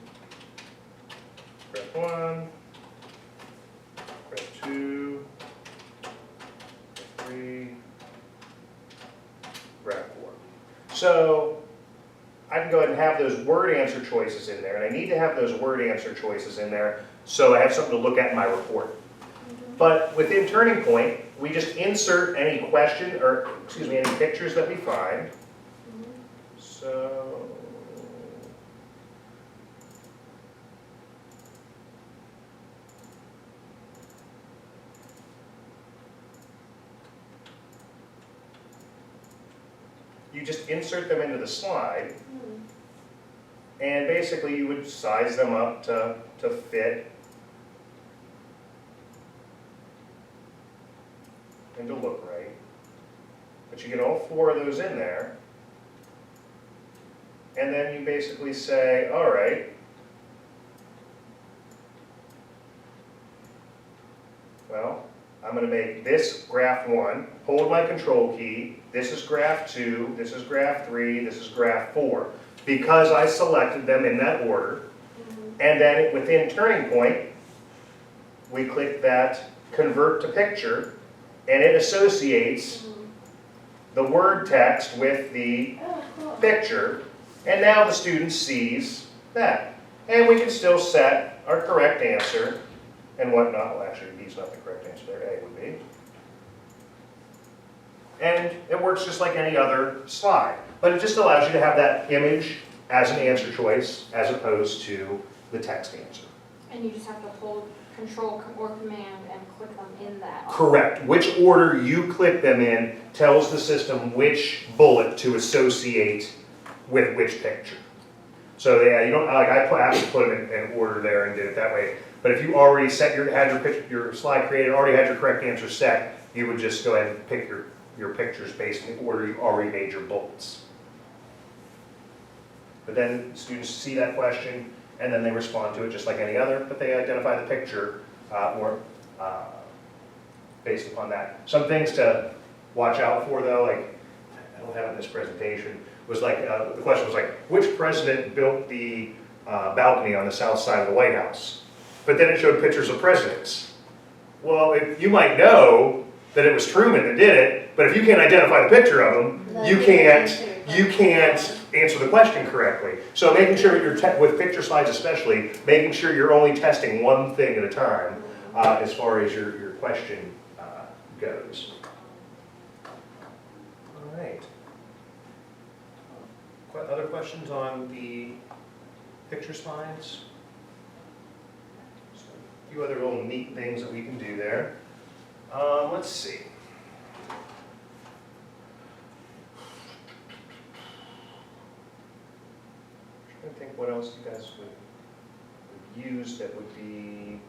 graph 1, graph 2, graph 3, graph 4. So I can go ahead and have those word answer choices in there, and I need to have those word answer choices in there so I have something to look at in my report. But within Turning Point, we just insert any question, or excuse me, any pictures that we find. So, you just insert them into the slide, and basically you would size them up to fit and to look right. But you get all 4 of those in there. And then you basically say, all right, well, I'm going to make this graph 1, hold my control key, this is graph 2, this is graph 3, this is graph 4, because I selected them in that order. And then within Turning Point, we click that Convert to Picture, and it associates the word text with the Oh, cool. picture. And now the student sees that. And we can still set our correct answer and whatnot. Well, actually, B's not the correct answer there, A would be. And it works just like any other slide. But it just allows you to have that image as an answer choice as opposed to the text answer. And you just have to hold Control or Command and click them in that. Correct. Which order you click them in tells the system which bullet to associate with which picture. So yeah, you don't, like I actually put them in order there and did it that way. But if you already set your slide created, already had your correct answer set, you would just go ahead and pick your pictures based on the order you already made your bullets. But then students see that question and then they respond to it just like any other, but they identify the picture based upon that. Some things to watch out for though, like I don't have it in this presentation, was like, the question was like, which president built the balcony on the south side of the White House? But then it showed pictures of presidents. Well, you might know that it was Truman that did it, but if you can't identify the picture of them, you can't answer the question correctly. So making sure that you're, with picture slides especially, making sure you're only testing one thing at a time as far as your question goes. All right. Other questions on the picture slides? A few other little neat things that we can do there. Let's see. Trying to think what else you guys would use that would be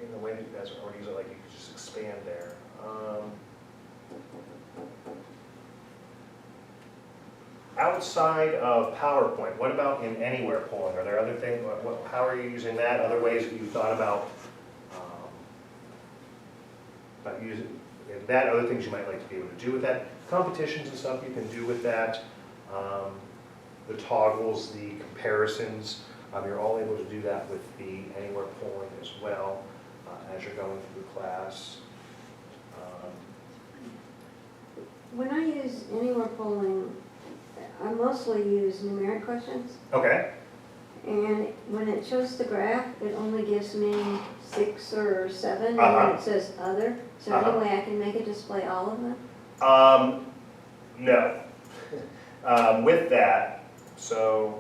in the way that you guys are already using, like you could just expand there. Outside of PowerPoint, what about in Anywhere polling? Are there other things, how are you using that? Other ways that you thought about using that, other things you might like to be able to do with that? Competitions and stuff you can do with that. The toggles, the comparisons, you're all able to do that with the Anywhere polling as well as you're going through class. When I use Anywhere polling, I mostly use numeric questions. Okay, And when it shows the graph, it only gives me 6 or 7, and Uh-huh. then it says other. Is there Uh-huh. any way I can make it display all of them? no. With that, so.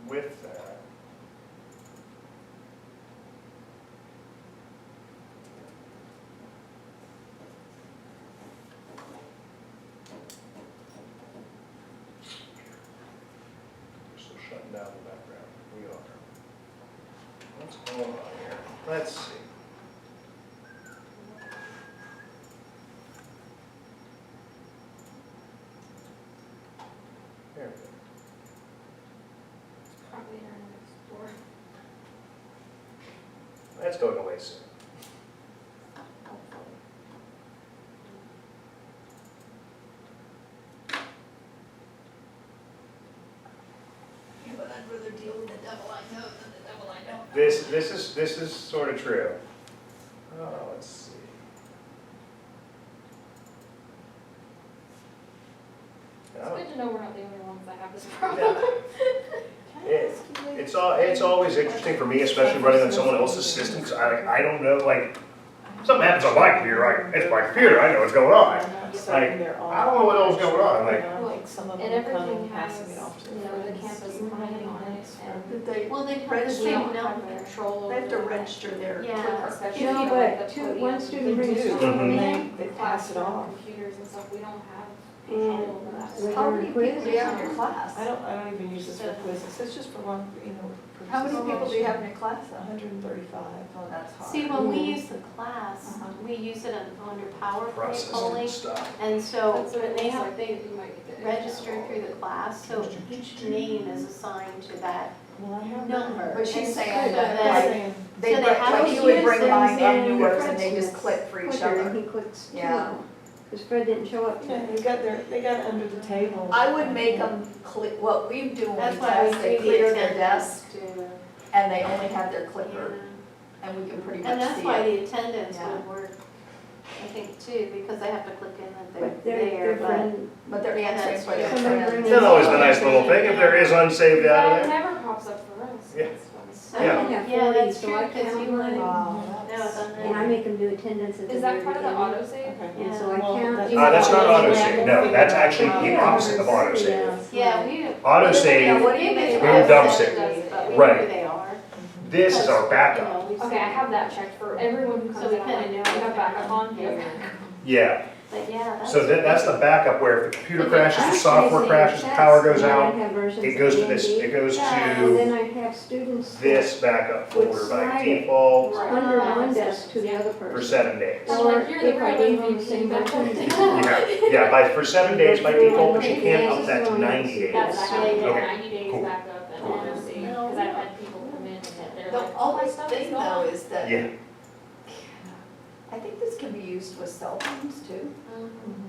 With that. We're still shutting down the background. We are. What's going on here? Let's see. There we go. Probably Internet Explorer. That's going away soon. Yeah, but I'd rather deal with the devil I know than the devil I don't. This is sort of true. Let's see. It's good to know we're not the only ones that have this Yeah. problem. It's always interesting for me, especially running on someone else's system, because I don't know, like, something happens on my computer, like, it's my computer, I know what's going on. Like, I don't know what else is going on, like, Like some of And them come everything and has, passing it off to you their know, the friends. campus planning on it, and Did they, Well, they have the Register- we same don't have number. control over they have to that. register their Yeah. clicker. Especially No, like but the two- podium. one They student brings do, two Mhm. and they pass it Classroom off. computers and stuff, we don't have And control over that. we How learn many people do quizzes. you have in your class? I don't even use this for quizzes, it's just for one, How many people do you have in your class then? 135. Oh, that's hard. See, when we Yeah. use the class, Uh-huh. we use it under PowerPoint processing polling. stuff. And so That's what when it they looks have, like, they you might get the. register through the class, so each name is assigned to that Well, I have number. But she's And saying so that, then- like, saying, They So they bring, have like to you would use bring them mine up in yours and they Fred's just click for each quicker, and other. he clicks 2 Yeah. of them. Because Fred didn't show up yeah, today. they got it under the table. I would make them click, what we do when That's we why we test, they do the clear their attendance desk to, and they only have their clicker yeah. and we can pretty And much that's see why it. the attendance Yeah. would work, I think too, because they have to click in that But they're they're there, but. friend, But they're answering that's for their true. Somebody friends. bring That's always a nice little thing, if there is unsaved That data there. never pops up for us. Yeah. That's fun. So, I only have yeah, 40, that's so true, I because count you were, mine. Wow, no, it's on And I there. make them do attendance at the Is very that part of the beginning. autosave? Okay. And so I Well, count. that's- That's not Yeah. autosave, no, that's actually the opposite of Yeah. autosave. Yeah, we. Autosave, what do you make we of dumps it? it. But we know Right. who they are. this is our Because, backup. you know, we've Okay, I have that checked for everyone who So comes we in. I'm kinda like, know you what's have backup on? going on. Yeah, But yeah, that's. so that's the backup where if the computer crashes, the Actually, software it's crashes, the text, power goes and I out, have versions it goes of to this, AMD. it goes Yeah. And to then I have students this backup Would folder by slide it. default under one desk to the other for person. 7 days. I'm Or like, you're the if I real gave them the MVP, same that's version. Yeah, for 7 days by default, but you can't up that to This is 90 days. That's, I have Okay, 90 days cool. backup and honestly, because I've had people come in and they're The like, oh, my only stuff is thing though gone. is that, Yeah, I think this can be used with cell phones too.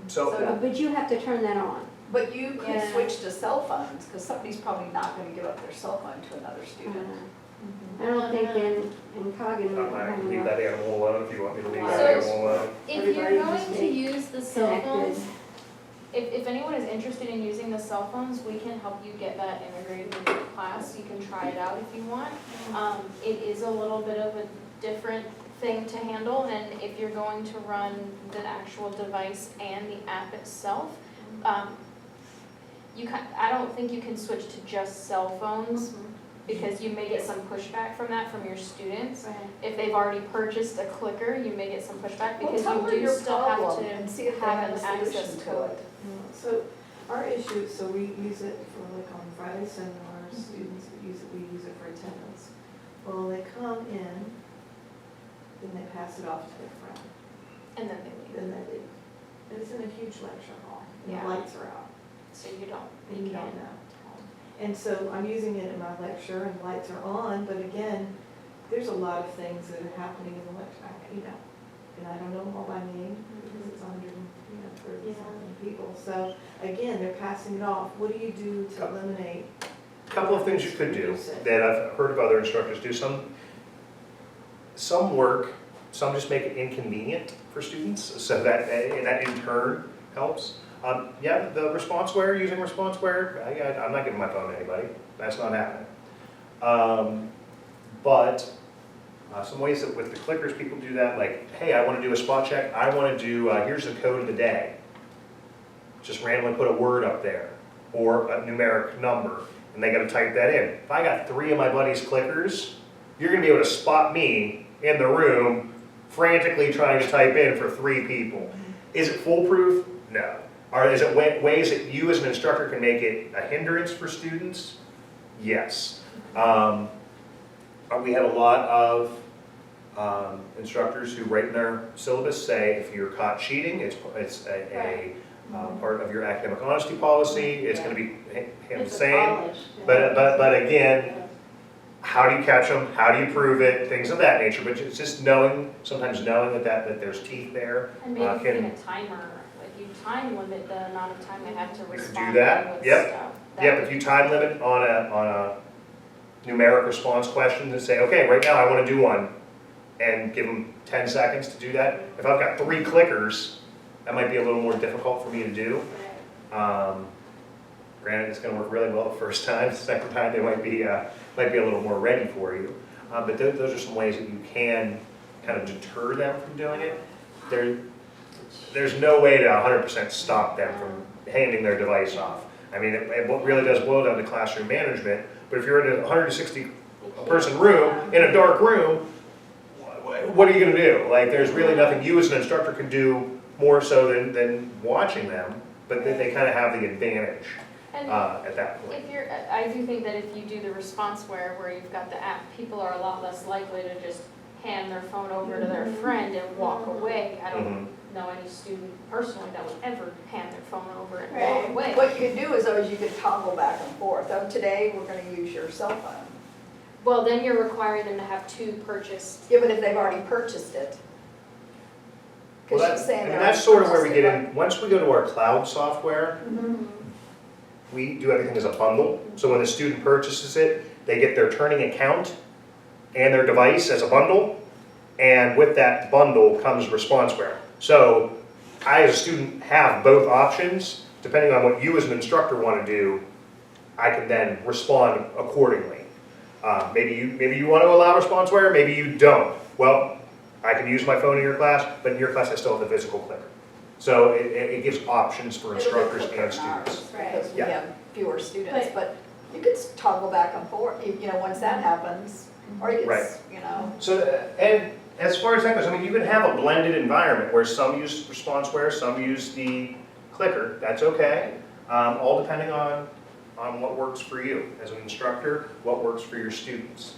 so, But you have to turn that on. But you could Yeah. switch to cell phones, because somebody's probably not gonna give up their cell phone to another student. I don't think in Coggan, we don't I have can leave enough that animal alone if you want me to leave that So- animal alone. If Everybody you're just going to stay use the cell connected. phones, if anyone is interested in using the cell phones, we can help you get that integrated with your class. You can try it out if you want. It is a little bit of a different thing to handle, and if you're going to run the actual device and the app itself, I don't think you can switch to just cell phones, because you may get some pushback from that from your students. Right. If they've already purchased a clicker, you may get some pushback, Well, because tell you her do your still have problem and see if to they have have an a solution access to code. it. So our issue, so we use it for like on Friday seminars, students use it for attendance. Well, they come in, then they pass it off to their friend, And then they leave, then they leave. And it's in a huge lecture hall, and Yeah. the lights are out, so you don't, and you don't can't. know. And so I'm using it in my lecture and lights are on, but again, there's a lot of things that are happening in the lecture, and I don't know them all by name because it's 130 something people. So again, they're passing it off. What do you do to eliminate? Couple of things you could do that I've heard of other instructors do. Some work, some just make it inconvenient for students, so that in turn helps. Yeah, the ResponseWare, using ResponseWare, I'm not giving my phone to anybody. That's not happening. But some ways that with the clickers, people do that, like, hey, I want to do a spot check. I want to do, here's the code of the day. Just randomly put a word up there or a numeric number, and they got to type that in. If I got 3 of my buddies' clickers, you're going to be able to spot me in the room frantically trying to type in for 3 people. Is it foolproof? No. Or is it ways that you as an instructor can make it a hindrance for students? Yes. We have a lot of instructors who write in their syllabus say if you're caught cheating, it's a part of your academic honesty policy. It's going to be the It's a same. college, yeah. But again, how do you catch them? How do you prove it? Things of that nature. But it's just sometimes knowing that there's teeth there. And maybe can- putting a timer, like you time limit the amount of time they have to You could respond do that. with Yep. stuff. Yep, if you time limit on a numeric response question and say, okay, right now I want to do one, and give them 10 seconds to do that. If I've got 3 clickers, that might be a little more difficult for me to do. Granted, it's going to work really well the first time. The second time, they might be a little more ready for you. But those are some ways that you can kind of deter them from doing it. There's no way to 100% stop them from handing their device off. I mean, it really does boil down to classroom management. But if you're in a 160-person room, in a dark room, what are you going to do? Like, there's really nothing you as an instructor can do more so than watching them. But they kind of have the advantage And at that point. I do think that if you do the ResponseWare where you've got the app, people are a lot less likely to just hand their phone over to their friend and walk away. I don't know any student personally that would ever hand their phone over and walk away. What you could do is always you could toggle back and forth. Today, we're gonna use your cell phone. Well, then you're requiring them to have 2 purchased. Yeah, but if they've already purchased it. Well, Because she's saying. and that's sort of where we get in. Once we go to our cloud software, Mhm. we do everything as a bundle. So when the student purchases it, they get their turning account and their device as a bundle. And with that bundle comes ResponseWare. So I, as a student, have both options. Depending on what you as an instructor want to do, I can then respond accordingly. Maybe you want to allow ResponseWare, maybe you don't. Well, I can use my phone in your class, but in your class I still have the physical clicker. So it gives options for instructors and students. Because we Yeah. have fewer students, but you could toggle back and forth, once that happens, or you Right. could, So, and as far as that goes, I mean, you can have a blended environment where some use ResponseWare, some use the clicker, that's okay. All depending on what works for you as an instructor, what works for your students.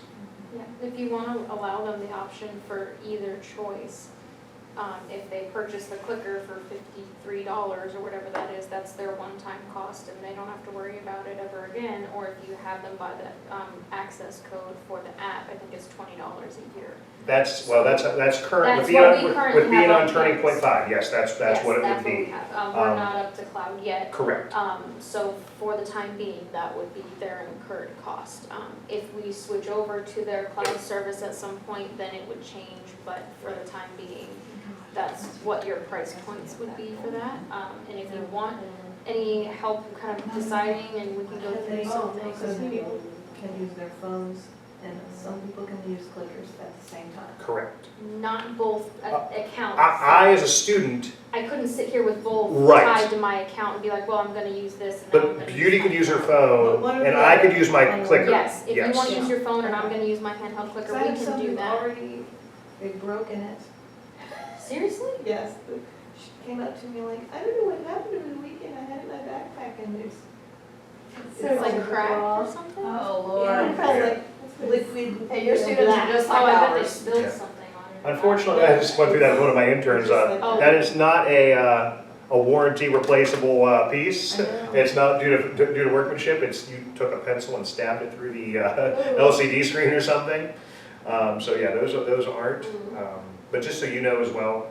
Yeah, if you want to allow them the option for either choice, if they purchase the clicker for $53 or whatever that is, that's their one-time cost and they don't have to worry about it ever again. Or if you have them buy the access code for the app, I think it's $20 a year. That's current, That's with what we currently being have on on Turning campus. Point 5, yes, that's what it would we be. have. We're not up to cloud yet. Correct. So for the time being, that would be their incurred cost. If we switch over to their cloud service at some point, then it would change, but for the time being, that's what your price points would be for that. And if you want any help kind of deciding, and we can go through some So things. people can use their phones And some people can use clickers at the same time. Correct. Not both accounts. I, as a student, I couldn't sit here with both Right. tied to my account and be like, well, I'm gonna use this and then I'm but gonna Beauty use could my use her phone. But phone, what are and the I could other- use my clicker. Yes, if you Yes. wanna use your phone and I'm gonna use my handheld clicker, Because I we have can some do who've that. already, they've broken it. Seriously? Yes, she came up to me like, I don't know what happened over the weekend, I had it in my backpack and there's. It's like a cracked or bra. something? Oh, Yeah, Lord. it felt like liquid. Hey, your students are just Oh, like I bet they ours. spilled Yeah. something on it. Unfortunately, I just went through that with one of my interns. Oh. That is not a warranty replaceable piece. I know. It's not due to workmanship. It's you took a pencil and stabbed it through the LCD screen or something. So yeah, those aren't. But just so you know as well,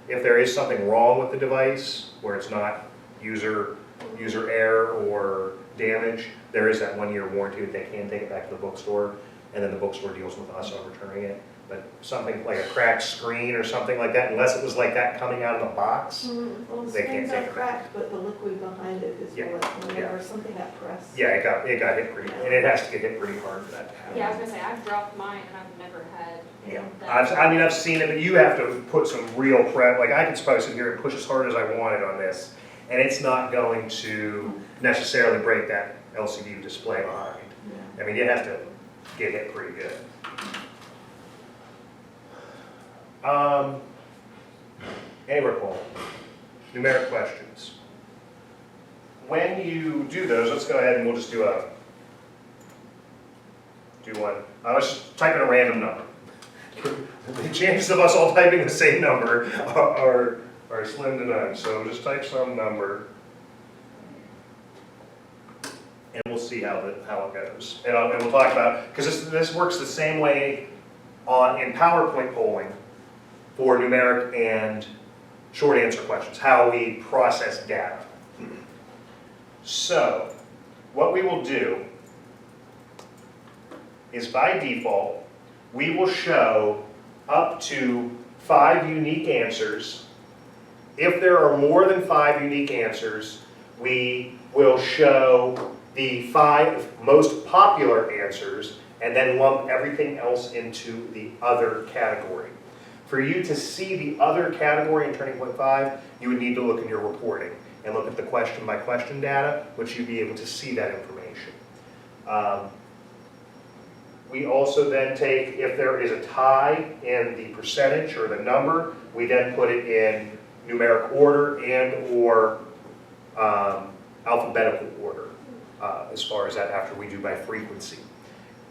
if there is something wrong with the device where it's not user error or damage, there is that 1-year warranty that they can take it back to the bookstore, and then the bookstore deals with us on returning it. But something like a cracked screen or something like that, unless it was like that coming out of the box, Well, the They can't screen's take not it. cracked, but the liquid behind it is Yeah, what, whenever something got pressed. yeah, it got hit pretty, and it has to get hit pretty hard for that to happen. Yeah, I was gonna say, I've dropped mine and I've never had Yeah, that. I've seen it, but you have to put some real prep, like I can probably sit here and push as hard as I wanted on this, and it's not going to necessarily break that LCD display behind. Yeah. I mean, you have to get hit pretty good. Any recall? Numeric questions. When you do those, let's go ahead and we'll just do one. Let's just type in a random number. The chances of us all typing the same number are slim to none, so just type some number. And we'll see how it goes. And we'll talk about, because this works the same way in PowerPoint polling for numeric and short answer questions, how we process data. So, what we will do is by default, we will show up to 5 unique answers. If there are more than 5 unique answers, we will show the 5 most popular answers and then lump everything else into the other category. For you to see the other category in Turning Point 5, you would need to look in your reporting and look at the question by question data, which you'd be able to see that information. We also then take, if there is a tie in the percentage or the number, we then put it in numeric order and or alphabetical order as far as that after we do by frequency.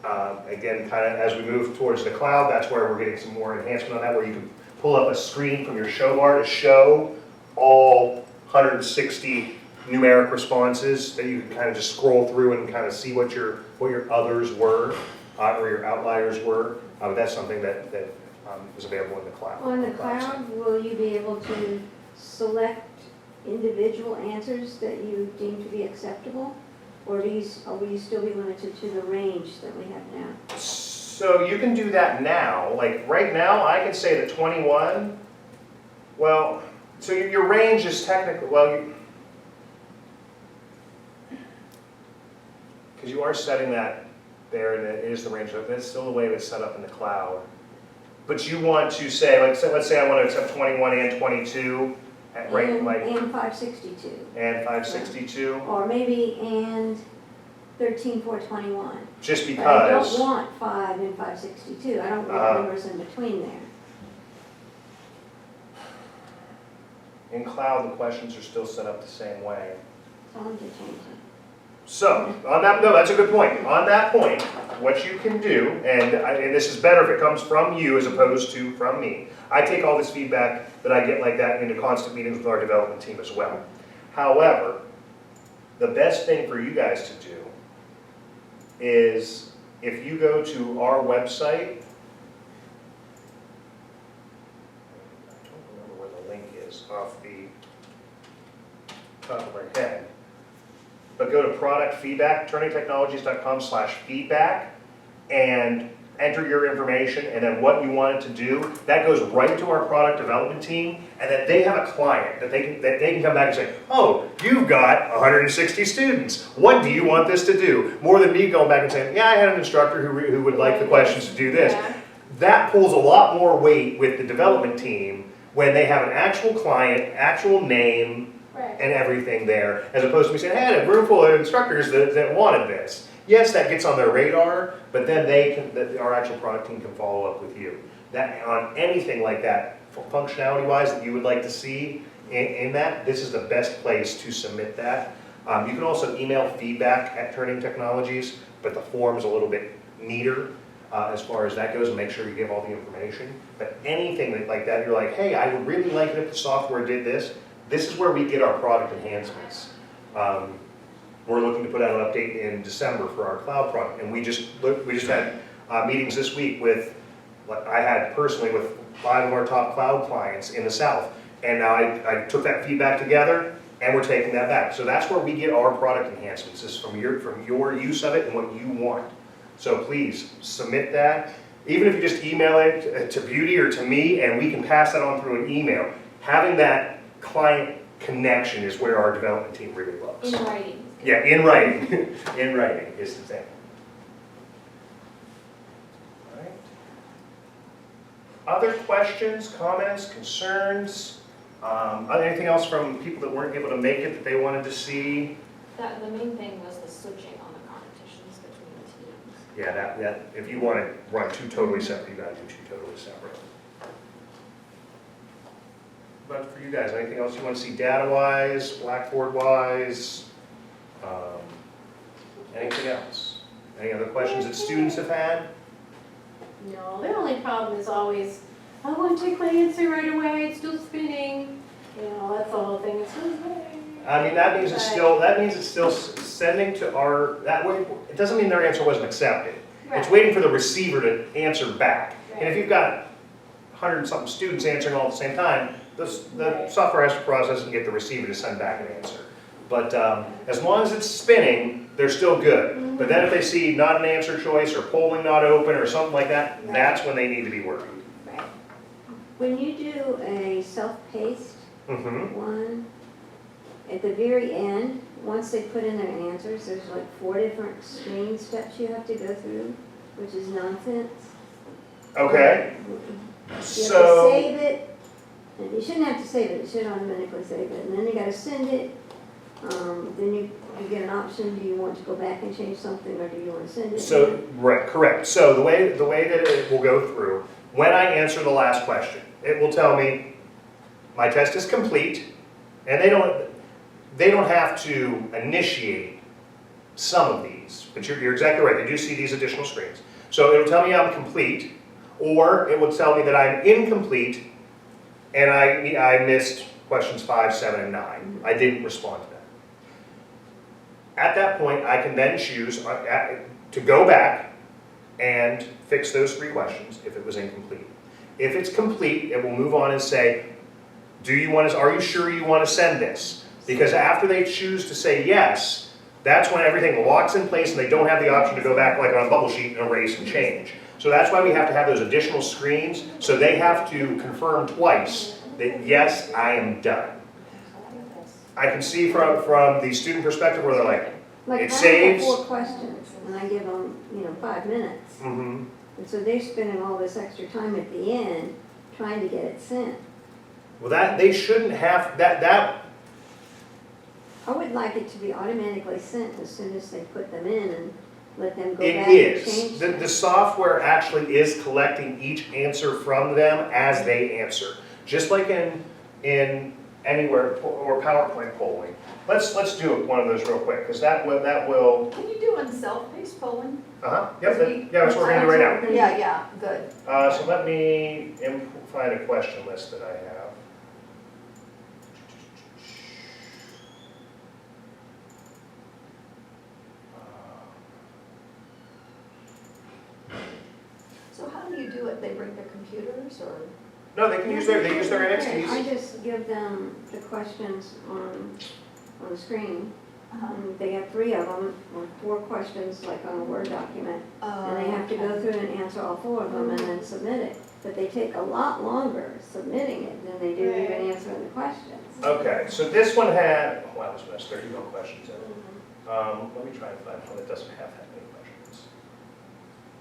Again, kind of as we move towards the cloud, that's where we're getting some more enhancement on that, where you can pull up a screen from your show bar to show all 160 numeric responses that you can kind of just scroll through and kind of see what your others were or your outliers were. That's something that is available in the cloud. On the cloud, will you be able to select individual answers that you deem to be acceptable? Or will you still be limited to the range that we have now? So you can do that now. Like right now, I can say that 21, well, so your range is technically, well, because you are setting that there and it is the range, but it's still the way it's set up in the cloud. But you want to say, like, let's say I want to accept 21 and 22, right, And- like, And 562, and 562, or maybe and 13,421. just But I because. don't want 5 and 562, I don't want numbers in between there. In cloud, the questions are still set up the same way. So I'm just changing. So, on that, no, that's a good point. On that point, what you can do, and this is better if it comes from you as opposed to from me. I take all this feedback that I get like that into constant meetings with our development team as well. However, the best thing for you guys to do is if you go to our website, I don't remember where the link is off the top of my head. But go to product feedback, turningtechnologies.com/feedback, and enter your information and then what you want it to do, that goes right to our product development team, and then they have a client that they can come back and say, oh, you've got 160 students. What do you want this to do? More than me going back and saying, yeah, I had an instructor who would like the questions to do this. Yeah. That pulls a lot more weight with the development team when they have an actual client, actual name, Right. and everything there, as opposed to me saying, hey, I had a room full of instructors that wanted this. Yes, that gets on their radar, but then our actual product team can follow up with you. That, on anything like that, functionality-wise, that you would like to see in that, this is the best place to submit that. You can also email feedback at Turning Technologies, but the form's a little bit neater as far as that goes, and make sure you give all the information. But anything like that, you're like, hey, I would really like it if the software did this. This is where we get our product enhancements. We're looking to put out an update in December for our cloud product, and we just had meetings this week with, I had personally with 5 of our top cloud clients in the South, and now I took that feedback together, and we're taking that back. So that's where we get our product enhancements, is from your use of it and what you want. So please submit that, even if you just email it to Beauty or to me, and we can pass that on through an email. Having that client connection is where our development team really loves. In writing. Yeah, in writing. In writing is the thing. All right. Other questions, comments, concerns? Anything else from people that weren't able to make it that they wanted to see? The main thing was the switching on the competitions between the teams. Yeah, that if you want to run 2 totally separate, you got to do 2 totally separate. But for you guys, anything else you want to see data-wise, Blackboard-wise? Anything else? Any other questions that students have had? No, the only problem is always, I want to take my answer right away, it's still spinning. You know, that's the whole thing, it's still spinning. I mean, that means it's still sending to our, that way, it doesn't mean their answer wasn't accepted. It's Right. waiting for the receiver to answer back. And if Right. you've got 100 and something students answering all at the same time, the Right. software has to process and get the receiver to send back an answer. But as long as it's spinning, they're still good. But then if they see not an answer choice or polling not open or something like that, Right. that's when they need to be worried. Right. When you do a self-paced Mm-hmm. one, at the very end, once they put in their answers, there's like 4 different screen steps you have to go through, which is nonsense. Okay, You have to so, save it, and you shouldn't have to save it, it should automatically save it, and then you gotta send it. Then you get an option, do you want to go back and change something, or do you want to send it? right, correct. So the way that it will go through, when I answer the last question, it will tell me my test is complete, and they don't have to initiate some of these, but you're exactly right, they do see these additional screens. So it'll tell me I'm complete, or it will tell me that I'm incomplete, and I missed questions 5, 7, and 9. I didn't respond to them. At that point, I can then choose to go back and fix those 3 questions if it was incomplete. If it's complete, it will move on and say, are you sure you want to send this? Because after they choose to say yes, that's when everything locks in place and they don't have the option to go back like on a bubble sheet and erase and change. So that's why we have to have those additional screens, so they have to confirm twice that yes, I am done. I can see from the student perspective where they're like, Like it if I have saves. 4 questions, and I give them, 5 minutes, mm-hmm. and so they're spending all this extra time at the end trying to get it sent. Well, they shouldn't have, that, I would like it to be automatically sent as soon as they put them in and let them go it back and is. change The them. software actually is collecting each answer from them as they answer. Just like in Anywhere or PowerPoint polling. Let's do one of those real quick, because that will, Can you do on self-paced polling? yep, that's what we're gonna do right now. Yeah, good. So let me find a question list that I have. So how do you do it? They bring their computers or? No, they use their I NXTs. just give them the questions on the screen, And they have 3 of them, or 4 questions, like on a Word document. And they have to go through and answer all 4 of them and then submit it. But they take a lot longer submitting it than they do even answering the questions. Okay, so this one had, wow, this one has 31 questions in it. Let me try and find one that doesn't have that many questions.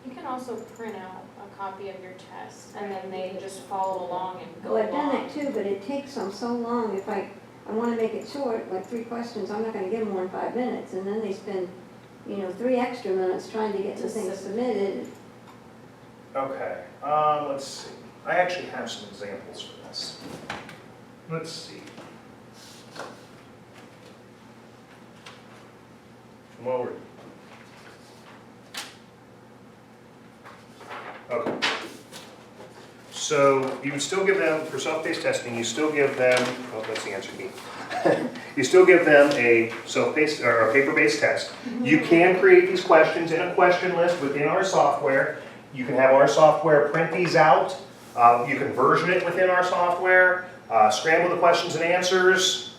You can also print out a copy of your test, and then they just follow along and go Well, I've done along. that too, but it takes them so long. If I want to make it short, like 3 questions, I'm not going to give them more than 5 minutes. And then they spend, 3 extra minutes trying to get the thing submitted. Okay, let's see. I actually have some examples for this. Let's see. Well, okay. So you would still give them, for self-paced testing, you still give them, oh, that's the answer key. You still give them a self-paced or a paper-based test. You can create these questions in a question list within our software. You can have our software print these out. You can version it within our software, scramble the questions and answers,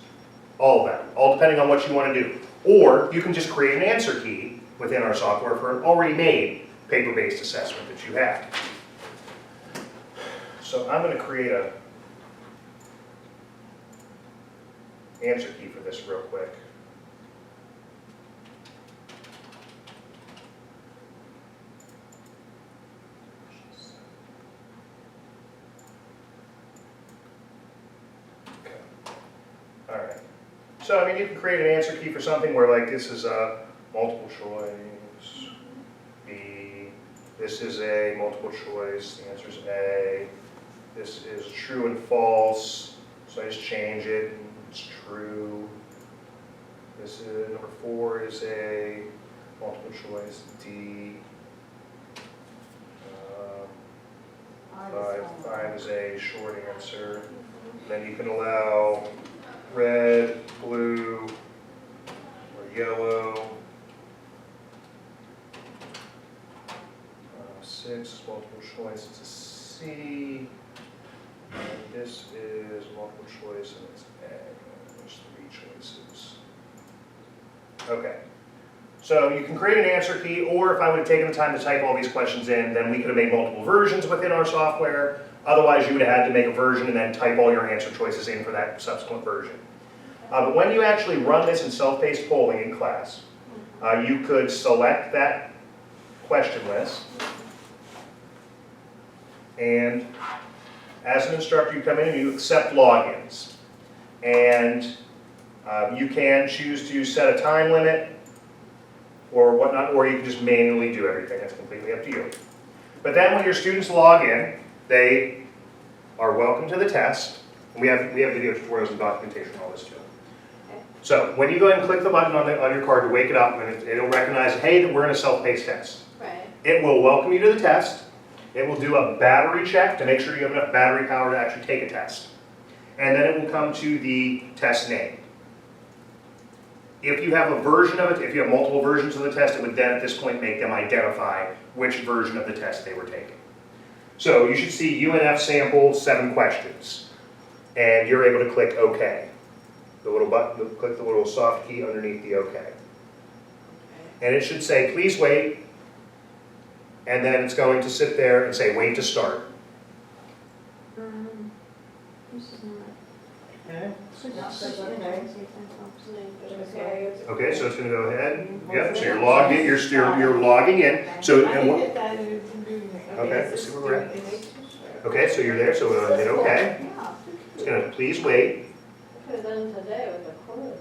all of that, all depending on what you want to do. Or you can just create an answer key within our software for an already made paper-based assessment that you have. So I'm going to create a answer key for this real quick. Okay. All right. So, I mean, you can create an answer key for something where, like, this is a multiple choice, B, this is a multiple choice, the answer is A, this is true and false, so I just change it, and it's true. This is, number 4 is a multiple choice, D. 5 is a short answer. Then you can allow red, blue, or yellow. 6 is multiple choice, it's a C. And this is multiple choice and it's A. There's 3 choices. Okay. So you can create an answer key, or if I would have taken the time to type all these questions in, then we could have made multiple versions within our software. Otherwise, you would have had to make a version and then type all your answer choices in for that subsequent version. But when you actually run this in self-paced polling in class, you could select that question list. And as an instructor, you come in and you accept logins. And you can choose to set a time limit or whatnot, or you can just manually do everything. That's completely up to you. But then when your students log in, they are welcome to the test. And we have video tutorials and documentation on all this too. So when you go ahead and click the button on your card to wake it up, and it'll recognize, hey, that we're in a self-paced test. Right. It will welcome you to the test. It will do a battery check to make sure you have enough battery power to actually take a test. And then it will come to the test name. If you have a version of it, if you have multiple versions of the test, it would then at this point make them identify which version of the test they were taking. So you should see UNF sample 7 questions. And you're able to click OK. The little button, click the little soft key underneath the OK. And it should say, please wait. And then it's going to sit there and say, wait to start. This is not. Okay. Okay. Okay, so it's going to go ahead. Yep. So you're logged in. You're logging in. So and what? Okay. Let's see where we're at. Okay, so you're there. So we'll hit OK. It's going to please wait. Could have done today with the quiz.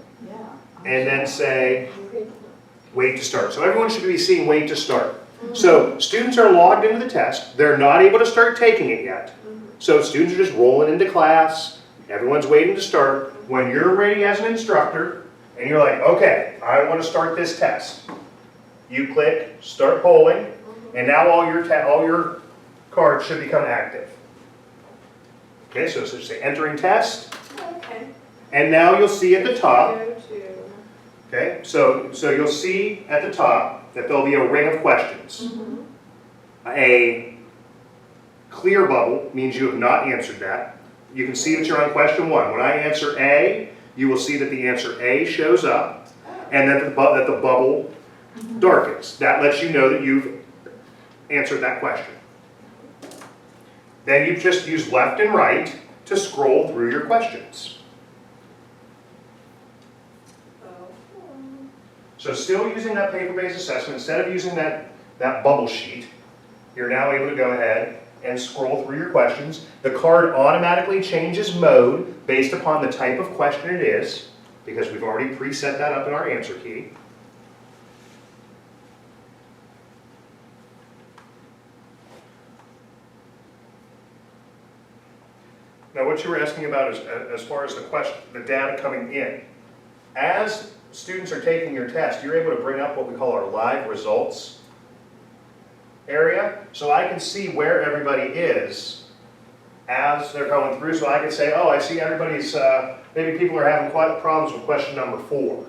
And then say wait to start. So everyone should be seeing wait to start. So students are logged into the test. They're not able to start taking it yet. So students are just rolling into class. Everyone's waiting to start. When you're ready as an instructor and you're like, okay, I want to start this test, you click start polling, and now all your cards should become active. Okay, so just say entering test, Okay. and now you'll see at the top. Go to. Okay, so you'll see at the top that there'll be a ring of questions. A clear bubble means you have not answered that. You can see that you're on question 1. When I answer A, you will see that the answer A shows up. and that the bubble darkens. That lets you know that you've answered that question. Then you just use left and right to scroll through your questions. So still using that paper-based assessment, instead of using that bubble sheet, you're now able to go ahead and scroll through your questions. The card automatically changes mode based upon the type of question it is, because we've already preset that up in our answer key. Now, what you were asking about is, as far as the data coming in. As students are taking your test, you're able to bring up what we call our live results area. So I can see where everybody is as they're going through. So I can say, oh, I see everybody's, maybe people are having quite problems with question number 4.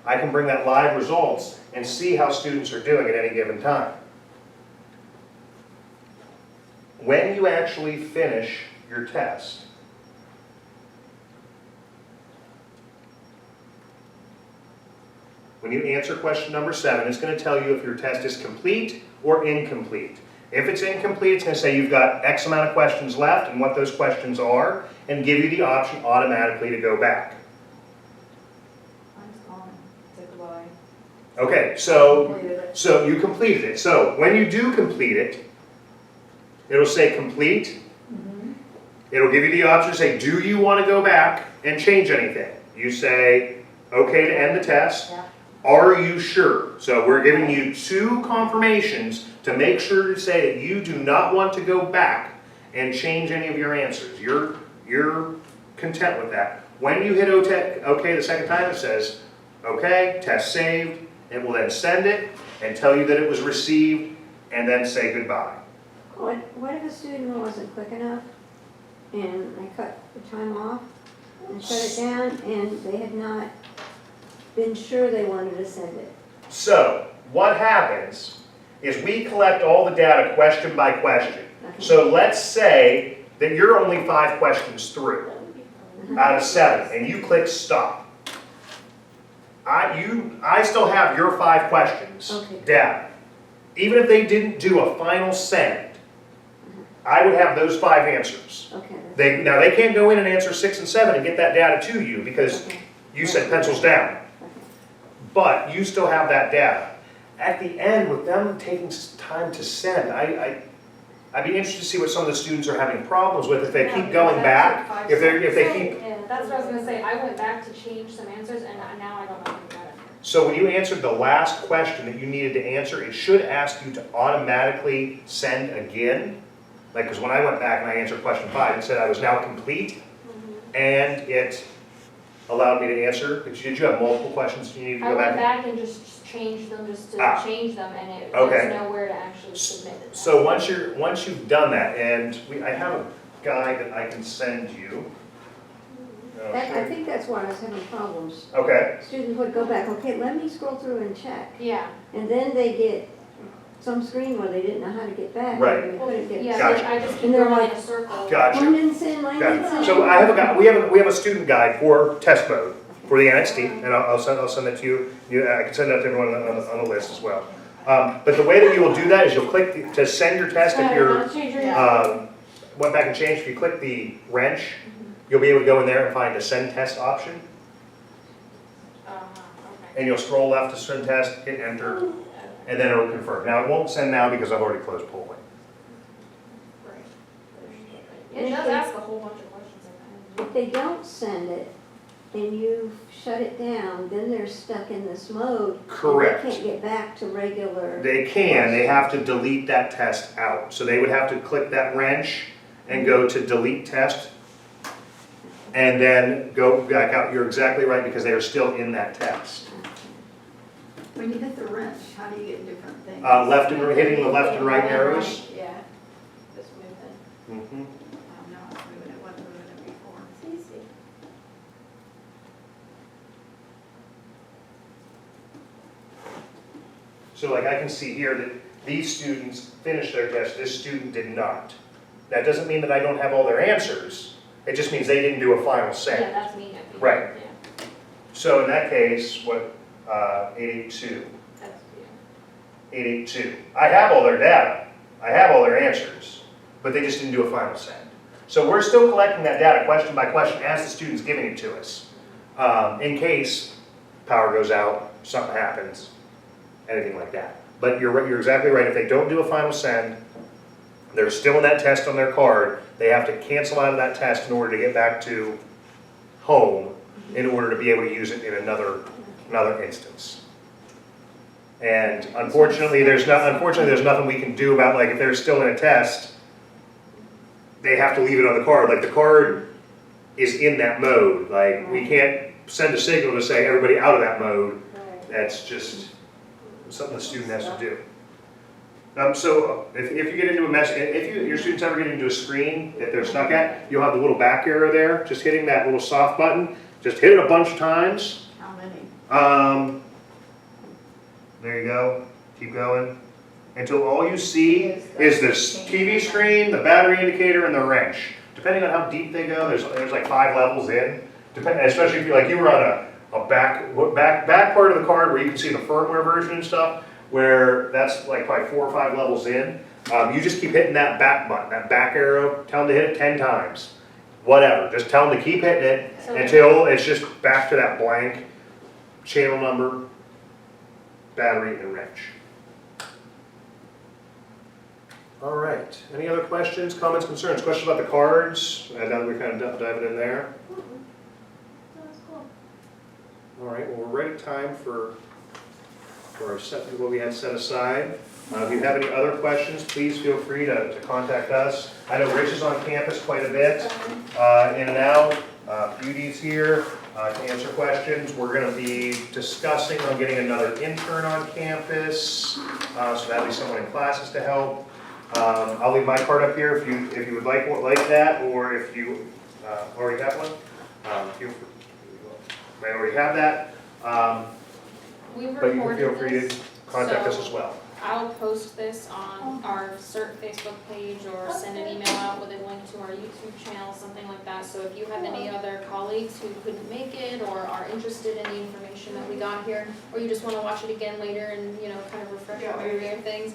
I can bring that live results and see how students are doing at any given time. When you actually finish your test, when you answer question number 7, it's going to tell you if your test is complete or incomplete. If it's incomplete, it's going to say you've got X amount of questions left and what those questions are, and give you the option automatically to go back. Mine's gone. It's a lie. Okay, so Completed it. you completed it. So when you do complete it, it'll say complete. It'll give you the option to say, do you want to go back and change anything? You say, okay to end the test. Yeah. Are you sure? So we're giving you 2 confirmations to make sure to say that you do not want to go back and change any of your answers. You're content with that. When you hit okay the second time, it says, okay, test saved. It will then send it and tell you that it was received and then say goodbye. What if a student wasn't quick enough and I cut the time off and shut it down and they had not been sure they wanted to send it? So what happens is we collect all the data question by question. Okay. So let's say that you're only 5 questions through out of 7 and you click stop. I still have your 5 questions Okay. data. Even if they didn't do a final send, I would have those 5 answers. Okay. Now they can't go in and answer 6 and 7 and get that data to you because Okay. you said pencils down. Okay. But you still have that data. At the end, with them taking time to send, I'd be interested to see what some of the students are having problems with if they keep going back. If they keep. Yeah, that's what I was gonna say, I went back to change some answers and now I don't know what got it. So when you answered the last question that you needed to answer, it should ask you to automatically send again. Like, because when I went back and I answered question 5, it said I was now complete, and it allowed me to answer. But did you have multiple questions you needed to I go went back? back and just changed them, just to Ah. change them, and it Okay. there's nowhere to actually submit it. So once you've done that, and I have a guide that I can send you. I think that's why I was having problems. Okay. Students would go back, okay, let me scroll through and check. Yeah, And then they get some screen where they didn't know how to get back. Right. And they couldn't get. yeah, Gotcha. so I just keep And they're going in like- a circle. Gotcha. Mine didn't send, mine didn't Gotcha. send. So I have a guy. We have a student guide for test mode for the NXT, and I'll send that to you. I can send that to everyone on the list as well. But the way that you will do that is you'll click to send your test. If you're went back and changed, if you click the wrench, you'll be able to go in there and find the send test option, Okay. and you'll scroll left to send test, hit enter, and then it'll confirm. Now it won't send now because I've already closed polling. It does ask a whole bunch of questions like that. If they don't send it and you shut it down, then they're stuck in this mode. Correct. And they can't get back to regular. They can. They have to delete that test out. So they would have to click that wrench and go to delete test, and then go back out. You're exactly right, because they are still in that test. When you hit the wrench, how do you get different things? Hitting the left and right arrows. Yeah, just move it. Mhm. Oh, no, it's moving, it wasn't moving it before. It's easy. So like I can see here that these students finished their test, this student did not. That doesn't mean that I don't have all their answers. It just means they didn't do a final Yeah, send. that's me. I think. Right. Yeah. So in that case, what 882. That's, yeah. 882. I have all their data, I have all their answers, but they just didn't do a final send. So we're still collecting that data question by question as the student's giving it to us, in case power goes out, something happens, anything like that. But you're right, you're exactly right, if they don't do a final send, they're still in that test on their card, they have to cancel out of that test in order to get back to home, in order to be able to use it in another instance. And unfortunately, there's nothing we can do about, like, if they're still in a test, they have to leave it on the card. Like, the card is in that mode. Like, we can't send a signal to say everybody out of that mode. That's just something the student has to do. So if you get into a mess, if your students ever get into a screen that they're stuck at, you'll have the little back arrow there, just hitting that little soft button. Just hit it a bunch of times. How many? There you go, keep going, until all you see is this TV screen, the battery indicator, and the wrench. Depending on how deep they go, there's like 5 levels in, especially if you were on a back part of the card where you can see the firmware version and stuff, where that's like probably 4 or 5 levels in. You just keep hitting that back button, that back arrow, tell them to hit it 10 times. Whatever, just tell them to keep hitting it until it's just back to that blank channel number, battery, and wrench. All right, any other questions, comments, concerns? Questions about the cards? Now that we're kind of diving in there. That's cool. All right, well, we're right at time for our what we had set aside. If you have any other questions, please feel free to contact us. I know Rich is on campus quite a bit, in and out. Beauty's here to answer questions. We're going to be discussing on getting another intern on campus, so that'll be someone in classes to help. I'll leave my card up here if you would like that, or if you already have one. You may already have that, We've but you can feel recorded free to this, contact us so as well. I'll post this on our CERT Facebook page or send an email out with a link to our YouTube channel, something like that. So if you have any other colleagues who couldn't make it or are interested in the information that we got here, or you just want to watch it again later and, you know, kind of refresh your memory of things,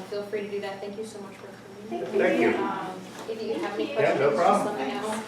feel free to do that. Thank you so much for coming. Thank you. If you have any Yeah, questions, no just problem. let me know.